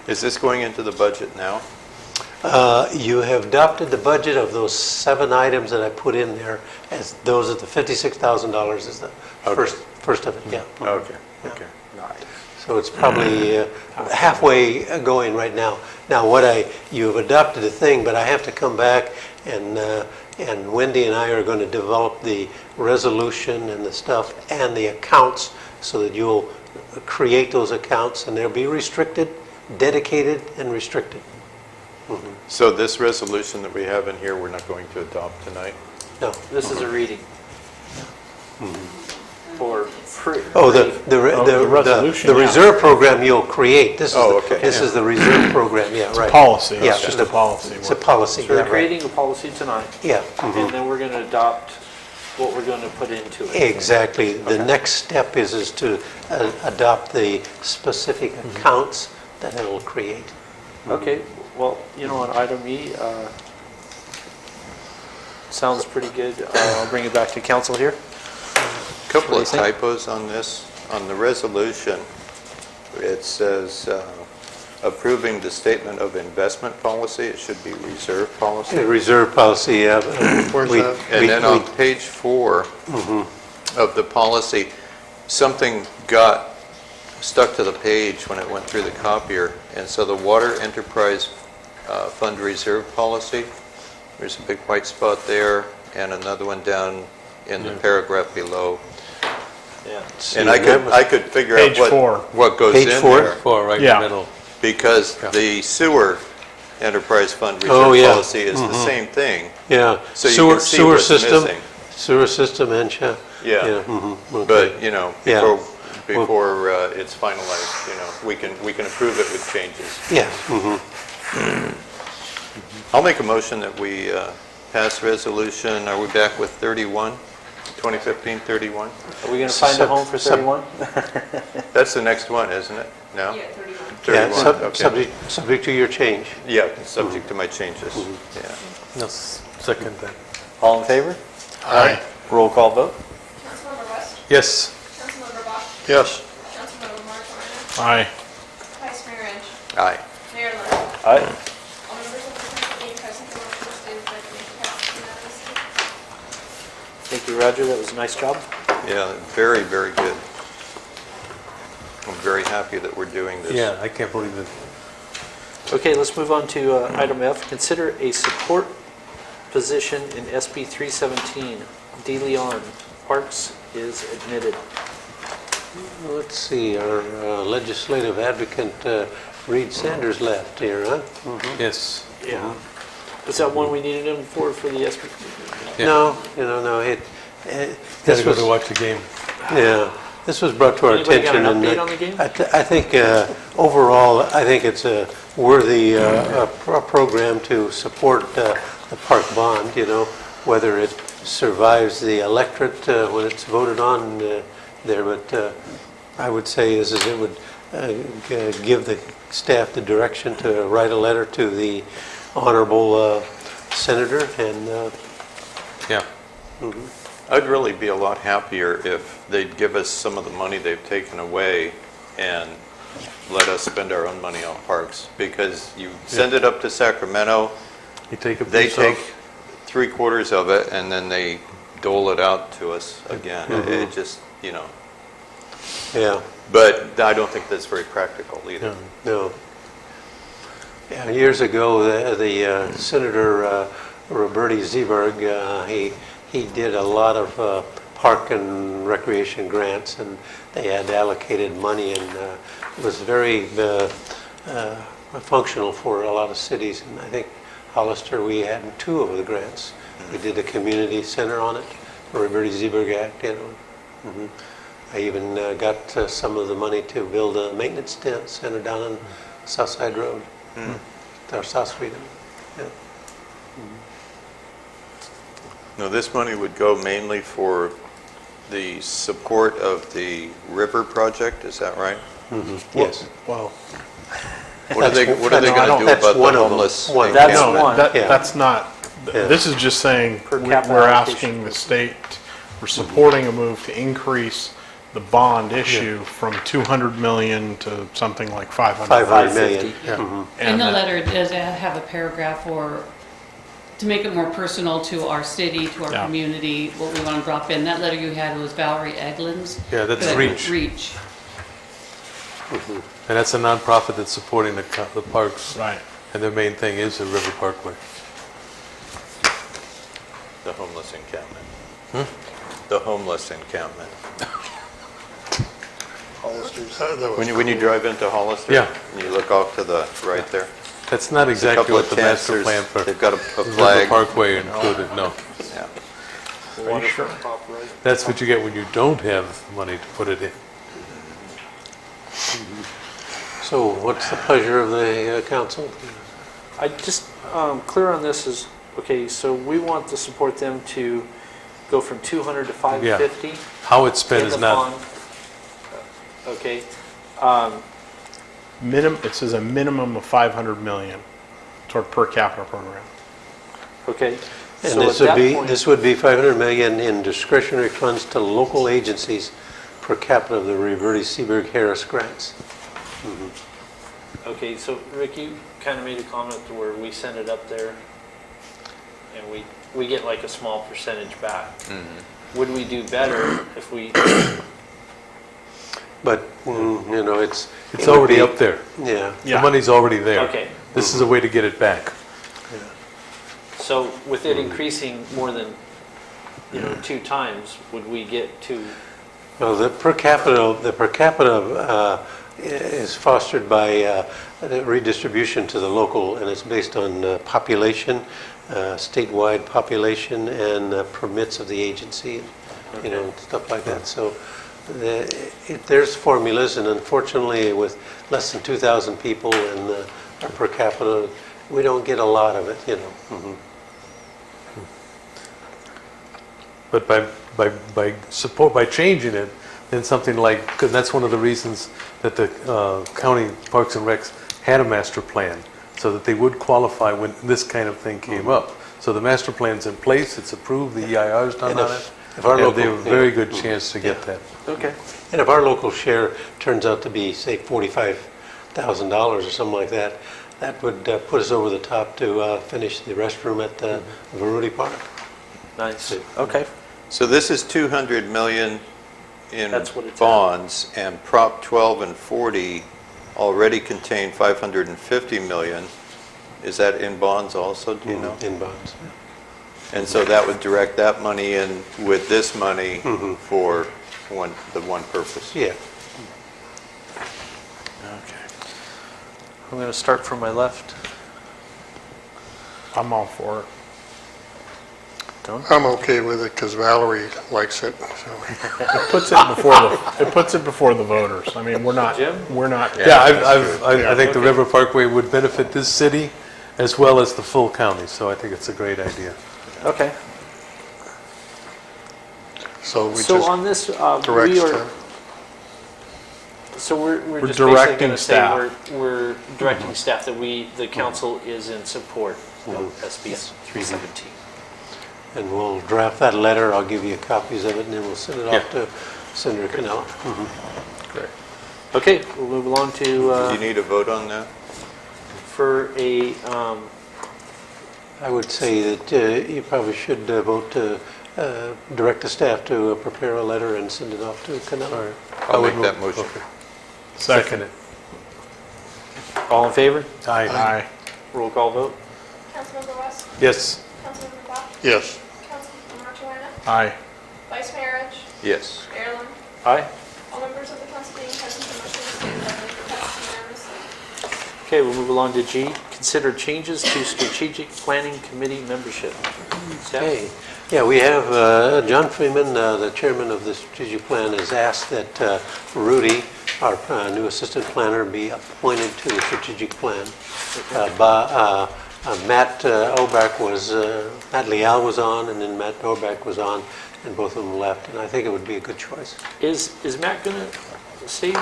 Is this going into the budget now? You have adopted the budget of those 7 items that I put in there, as those are the $56,000 is the first of it, yeah. Okay, Yeah. okay. So it's probably halfway going right now. Now, you've adopted a thing, but I have to come back and Wendy and I are going to develop the resolution and the stuff and the accounts so that you'll create those accounts and they'll be restricted, dedicated, and restricted. So this resolution that we have in here, we're not going to adopt tonight? No. This is a reading. For resolution, the reserve program you'll create. This is okay. This is the reserve program. Yeah, right. Policy, Yeah, it's just a policy. It's a policy. So we're yeah, right. creating a policy tonight, Yeah. and then we're going to adopt what we're going to put into it. Exactly. The next step is to adopt the specific accounts that it will create. Okay, well, you know, on item E, sounds pretty good. I'll bring it back to council here. Couple What of do you think? typos on this. On the resolution, it says approving the statement of investment policy. It should be reserve policy. Reserve policy, yeah. Where's We- that? And we- then on page 4 of the policy, something got stuck to the page when it went through the copier. And so the water enterprise fund reserve policy, there's a big white spot there and another one down in the paragraph below. Yeah. And I could figure out Page 4. what goes Page in 4? there. 4, right in Yeah. the middle. Because the sewer enterprise fund Oh, reserve yeah. policy is the same thing. Yeah. So you Sewer- can see sewer what's system, missing. Sewer system and, Yeah. okay. But, you know, Yeah. before it's finalized, you know, we can approve it with changes. Yeah. I'll make a motion that we pass resolution, are we back with 31, 2015-31? Are we going to find a home for 31? That's the next one, isn't it? No? Yeah, 31. 31, Yeah, okay. subject to your change. Yeah, subject to my changes, yeah. No, second then. All in favor? Aye. Roll call vote. Councilmember West, Yes. Councilmember Bach, Yes. Councilmember Martin, Aye. Vice Mayor Edge, Aye. Mayor Lund. Aye. All members of the council being present, the motion is stated by the mayor passes unanimously. Thank you, Roger. That was a nice job. Yeah, very, very good. I'm very happy that we're doing this. Yeah, I can't believe it. Okay, let's move on to item F. Consider a support position in SB 317. De Leon, Parks is admitted. Let's see, our legislative advocate, Reed Sanders left here, huh? Yes. Yeah. Is that one we needed him for the SB? Yeah. No, no, Gotta this go was, to watch the game. yeah, this was brought to our Anybody got attention. an and update on the game? I think overall, I think it's a worthy program to support the park bond, you know, whether it survives the electorate when it's voted on there, but I would say is it would give the staff the direction to write a letter to the honorable senator and Yeah. I'd really be a lot happier if they'd give us some of the money they've taken away and let us spend our own money on parks. Because you send it up to Sacramento, You take a they piece take off. 3/4 of it and then they dole it out to us again. It just, you know. yeah. But I don't think that's very practical either. No. Yeah, years ago, the Senator Roberti Zeeberg, he did a lot of park and recreation grants, and they had allocated money, and it was very functional for a lot of cities. And I think Hollister, we had 2 of the grants. We did a community center on it, Roberti Zeeberg Act, you know. I even got some of the money to build a maintenance center down on South Side Road, or South Street. Yeah. No, this money would go mainly for the support of the river project, is that right? Yes. Well, What are they no, going to do that's about the one of them. homeless One. That's encampment? one. Yeah. that's not, Yeah. this is just saying Per we're capita allocation. asking the state, we're supporting a move to increase the bond issue from 200 million to something like 500. 500 million. 550. Yeah. In the that- letter, it does have a paragraph to make it more personal to our city, to our Yeah. community, what we want to drop in. That letter you had was Valerie Eglin's. Yeah, that's But Reach. Reach. And that's a nonprofit that's supporting the parks. Right. And their main thing is the River Parkway. The homeless encampment. The homeless encampment. When you drive into Hollister, Yeah. and you look off to the right there, That's not there's a exactly couple what of the tents, master plan for they've got a River flag. Parkway included, no. Yeah. Are you sure? That's what you get when you don't have money to put it in. So what's the pleasure of the council? I just, clear on this is, okay, so we want to support them to go from 200 to 550? How it's spent in is the not, bond. Okay. It says a minimum of 500 million toward per capita program. Okay. And So this at would that be, point- this would be 500 million in discretionary funds to local agencies per capita of the Reverde Seaberg Harris grants. Okay, so Rick, you kind of made a comment to where we send it up there and we get like a small percentage back. Would we do better if we, But, you know, it's... It's it would already be- up there. Yeah. The money's already there. okay, This is a way to get it back. so with it increasing more than, 2 times, would we get to, Well, the per capita is fostered by the redistribution to the local, and it's based on population, statewide population, and permits of the agency, stuff like that. So there's formulas, and unfortunately, with less than 2,000 people and our per capita, we don't get a lot of it, But by changing it, then something like, because that's one of the reasons that the county Parks and Recs had a master plan, so that they would qualify when this kind of thing came up. So the master plan's in place, it's approved, the EIR's done And on it, if our and local... they have a very good chance to get that. okay, And if our local share turns out to be, say, $45,000 or something like that, that would put us over the top to finish the restroom at Verudi Park. nice, okay. So this is 200 million in That's what it's at. bonds, and Prop 12 and 40 already contain 550 million. Is that in bonds also, do you know? In bonds. And so that would direct that money in with this money for the one purpose? Yeah. Okay. I'm going to start from my left. I'm all for it. I'm okay with it because Valerie likes it, so. It puts it before the voters. I mean, we're not. Jim? Yeah, I think the River Parkway would benefit this city as well as the full county, so I think it's a great idea. Okay. So we So just on this, direct we are, staff. so we're We're just basically directing going to say staff. we're directing staff that the council is in support of SB 317. And we'll draft that letter, I'll give you copies of it, and then we'll send it off to Senator Cannella. Great. Okay, we'll move along to, Do you need a vote on that? for a, I would say that you probably should vote to direct the staff to prepare a letter and send it off to Cannella. I'll make that motion. Second it. all in favor? Aye. Roll call vote? Councilmember West? Yes. Councilmember Klopp? Yes. Councilmember Marchewina? Aye. Vice Mayor Edge? Yes. Mayor Lund? Aye. All members of the council being present, the motion is stated by Mayor passes unanimously. Okay, we'll move along to G, consider changes to strategic planning committee membership. Staff? Okay. Yeah, we have John Freeman, the chairman of the strategic plan, has asked that Rudy, our new assistant planner, be appointed to the strategic plan. Matt Oback was, Matt Leal was on, and then Matt Oback was on, and both of them left, and I think it would be a good choice. Is Matt going to stay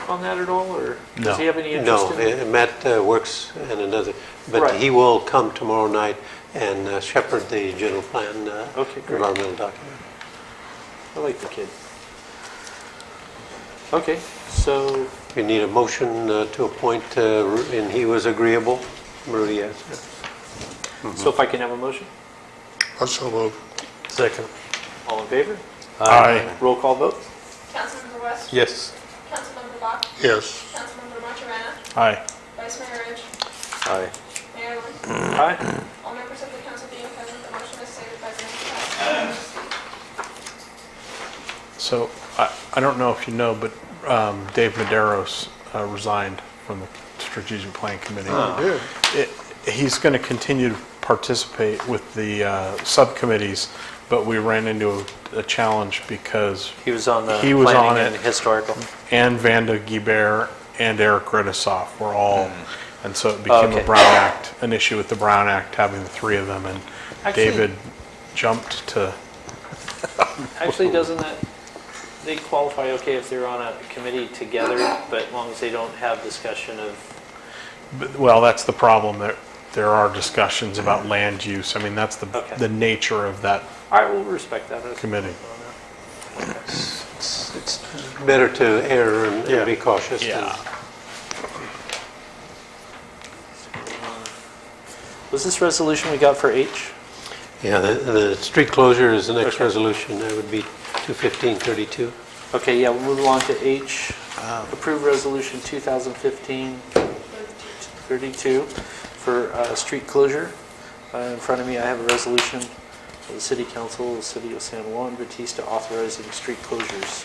on that at all, or No. does he have any interest No, in it? Matt works in another, but Right. he will come tomorrow night and shepherd the general plan Okay, great. environmental document. I like the kid. Okay, so, We need a motion to appoint, and he was agreeable. Rudy, yes. so if I can have a motion? Also move. Second. All in favor? Aye. Roll call vote? Councilmember West? Yes. Councilmember Bach? Yes. Councilmember Marchewina? Aye. Vice Mayor Edge? Aye. Mayor Lund? Aye. All members of the council being present, the motion is stated by Mayor passes unanimously. So I don't know if you know, but Dave Maderos resigned from the strategic plan committee. He's going to continue to participate with the subcommittees, but we ran into a challenge because He was on the He was on planning it. and historical. and Vanda Guibert and Eric Redisoff were all, and so it became Okay. a Brown Act, an issue with the Brown Act, having the three of them, and Actually- David jumped to, Actually, doesn't that, they qualify okay if they're on a committee together, but as long as they don't have discussion of, well, that's the problem, that there are discussions about land use. I mean, that's the nature of that All right, we'll respect that. committee. It's better to err and be cautious. Yeah. Was this resolution we got for H? Yeah, the street closure is the next Okay. resolution. resolution. That would be 21532. Okay, yeah, we'll move along to H. Approve resolution 2015-32 for street closure. In front of me, I have a resolution of the City Council of the City of San Juan Bautista authorizing street closures.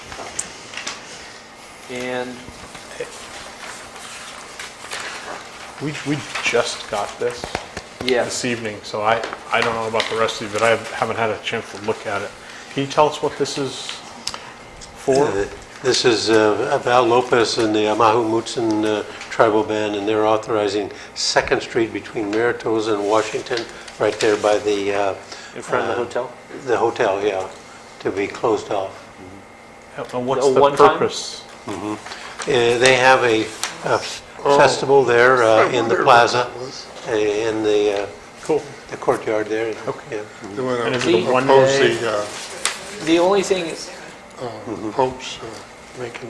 And We just got this yes, this evening, so I don't know about the rest of you, but I haven't had a chance to look at it. Can you tell us what this is for? This is Val Lopez and the Amahu Mutsun tribal band, and they're authorizing 2nd Street between Maritosa and Washington, right there by the... in front of the hotel? The hotel, yeah, to be closed off. And what's A the one-time? purpose? They have a festival there in the plaza, in the Cool. the courtyard there. Okay. Yeah. And is it The- a one Oppose day? The only thing, Popes making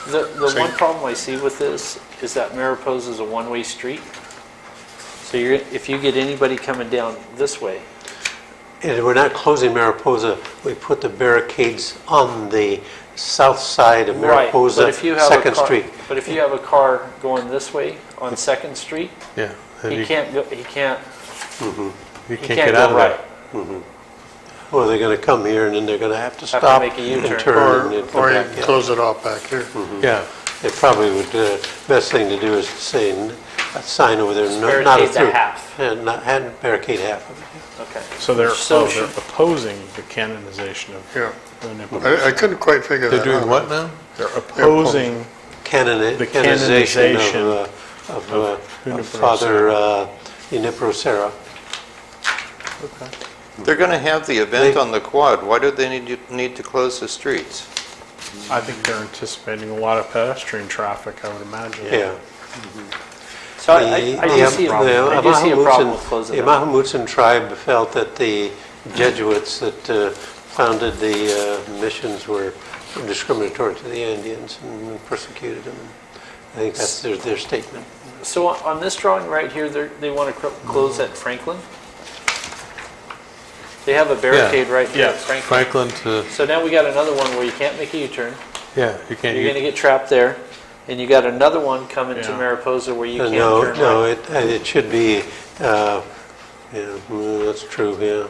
the one problem I see with this is that Mariposa is a one-way street. So if you get anybody coming down this way, And we're not closing Mariposa, we put the barricades on the south side of right, Mariposa, but if you have a 2nd car, Street. but if you have a car going this way on 2nd Street, Yeah. and he you can't go, he can't you he can't can't get out go of right. that. Well, they're going to come here, and then they're going to have to Have to stop make a U-turn. and turn. and then come or you back, yeah. close it off back here. Yeah. It probably would, best thing to do is to say, a sign over there, not a Barricade the through. half. Not barricade half of it. Okay. So they're So they're should- opposing the canonization of Yeah. the Nicodemus. I couldn't quite figure that They're out. doing what now? They're opposing The Canonization canonization of Junipero Father Junipero Serra. They're going to have the event on the quad. Why do they need to close the streets? I think they're anticipating a lot of pedestrian traffic, I would imagine. Yeah. So I do see a problem. I do see a problem with closing The it. Amahu Mutsun tribe felt that the Jesuits that founded the missions were discriminatory to the Indians and persecuted them. I think that's their statement. So on this drawing right here, they want to close at Franklin? They have a barricade right here at Franklin. Franklin to, So now we got another one where you can't make a U-turn. yeah, you can't. You're going to get trapped there. And you got another one coming to Yeah. Mariposa where you can't No, turn no, right. it should be, yeah, that's true, yeah.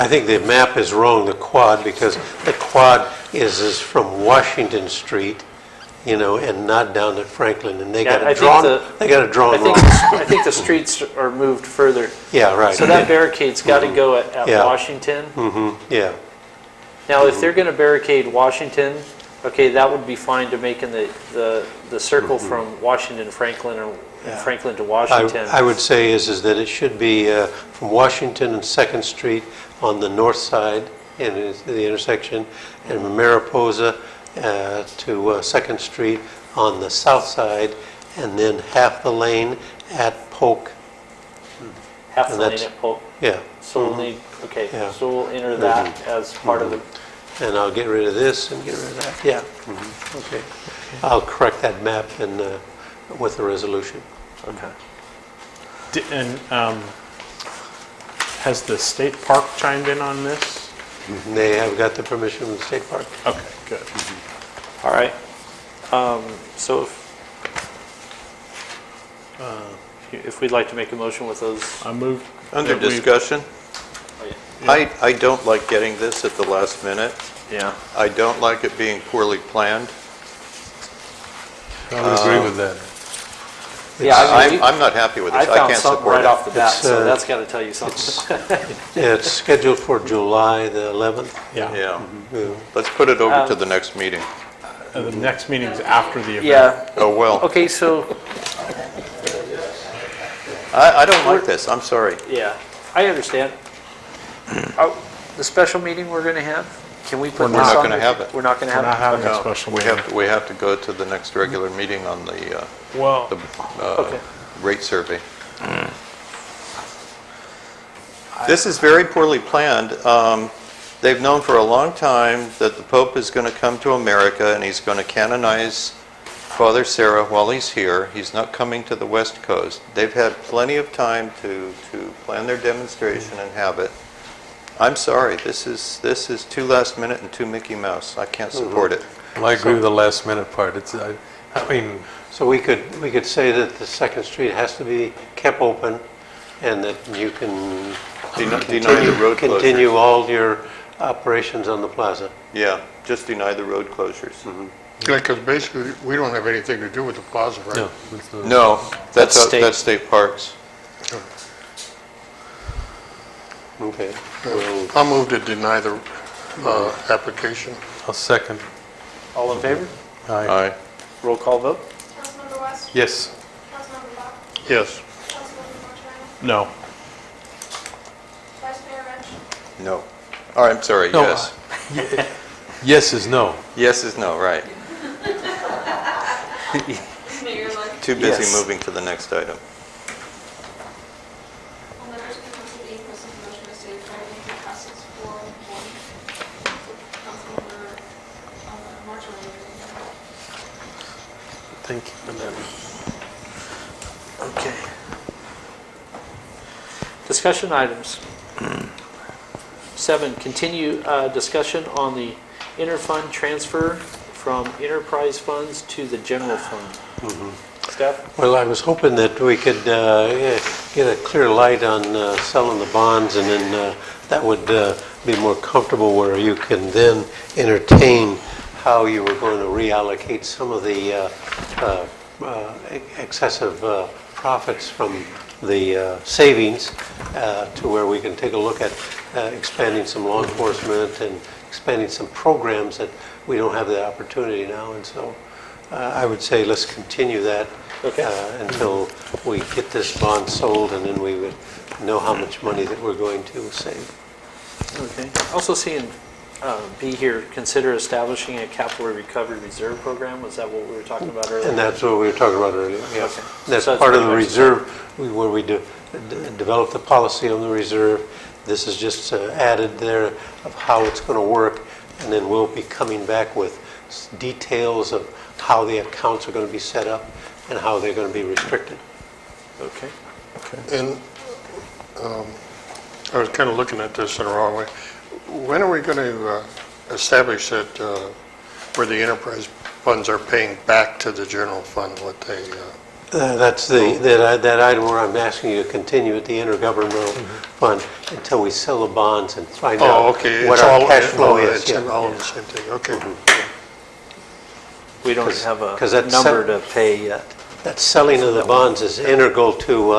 I think the map is wrong, the quad, because the quad is from Washington Street, and not down at Franklin, and they Yeah, got I it think drawn, the- they got it drawn wrong. I think the streets are moved further. Yeah, right. So that barricade's got to go at Yeah. Washington. Yeah, Now, if they're going to barricade Washington, okay, that would be fine to make in the circle from Washington to Franklin or Franklin to Washington. I would say is that it should be from Washington and 2nd Street on the north side, in the intersection, and from Mariposa to 2nd Street on the south side, and then half the lane at Polk. Half the and lane that's- at Polk. Yeah, So we'll need, okay, Yeah. so we'll enter that as part of the, and I'll get rid of this and get rid of that, yeah. Okay. I'll correct that map and with the resolution. okay. And has the state park chimed in on this? They have got the permission from the state park. Okay, good. All right. So if we'd like to make a motion with those, I move. Under that we- discussion, I don't like getting this at the last minute. yeah. I don't like it being poorly planned. I would agree with that. Yeah, I mean, I'm not happy with I this. I found can't something support right it. off the bat, It's, so that's got to tell you something. Yeah, it's scheduled for July the 11th. Yeah. Yeah. Yeah. Let's put it over to the next meeting. The next meeting's after the event. Yeah. Oh, well, Okay, so, I don't like this. I'm sorry. yeah, I understand. The special meeting we're going to have, can we put We're this not on? gonna have it. We're not going to We're have not it? having a No, special we meeting. have to go to the next regular meeting on the Well, the Okay. rate survey. This is very poorly planned. They've known for a long time that the Pope is going to come to America and he's going to canonize Father Sarah while he's here. He's not coming to the West Coast. They've had plenty of time to plan their demonstration and have it. I'm sorry, this is too last minute and too Mickey Mouse. I can't support it. Well, I agree with the last minute part. I mean, So we could say that the Second Street has to be kept open and that you can Deny the road closures. continue all your operations on the plaza. Yeah, just deny the road closures. Yeah, because basically, we don't have anything to do with the plaza, right? no. it's not- No, That's state. that's state parks. Okay. I'll move to deny the application. I'll second. All in favor? Aye. Aye. Roll call vote? Councilmember West? Yes. Councilmember Bach? Yes. Councilmember Martirano? No. Vice Mayor Rench? No. Oh, I'm sorry, No, yes. Yes is no. Yes is no, right. Mayor Lund? Too busy Yes. moving to the next item. All members of the council being present, the motion is stated by name passes 4-1. Councilmember Martirano? Thank you, Madam. Okay. Discussion items. 7, continue discussion on the interfund transfer from enterprise funds to the general fund. Staff? Well, I was hoping that we could get a clear light on selling the bonds, and then that would be more comfortable where you can then entertain how you were going to reallocate some of the excessive profits from the savings to where we can take a look at expanding some law enforcement and expanding some programs that we don't have the opportunity now. And so I would say let's continue that until we get this bond sold, and then we would know how much money that we're going to save. Okay. Also seeing B here, consider establishing a capital recovery reserve program. Was that what we were talking about earlier? And that's what we were talking about earlier, yes. Okay. That's So part of the pretty much- reserve, where we develop the policy on the reserve. This is just added there of how it's going to work, and then we'll be coming back with details of how the accounts are going to be set up and how they're going to be restricted. Okay. And I was kind of looking at this in the wrong way. When are we going to establish that where the enterprise funds are paying back to the general fund what they... That's that item where I'm asking you to continue at the intergovernmental fund until we sell the bonds and find out okay. what It's our all- cash flow it's is. all the same thing, okay. We don't 'Cause- have a 'cause that's number to pay yet. That selling of the bonds is integral to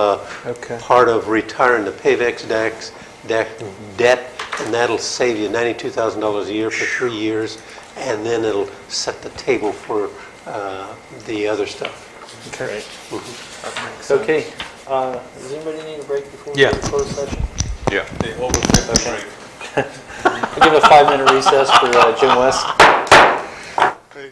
Okay. part of retiring the PAVEX debt, and that'll save you $92,000 a year for 3 years, and then it'll set the table for the other stuff. Okay. Okay. Does anybody need a break before we Yeah. go to closed session? Yeah. We'll give a 5-minute recess for Jim West. Okay.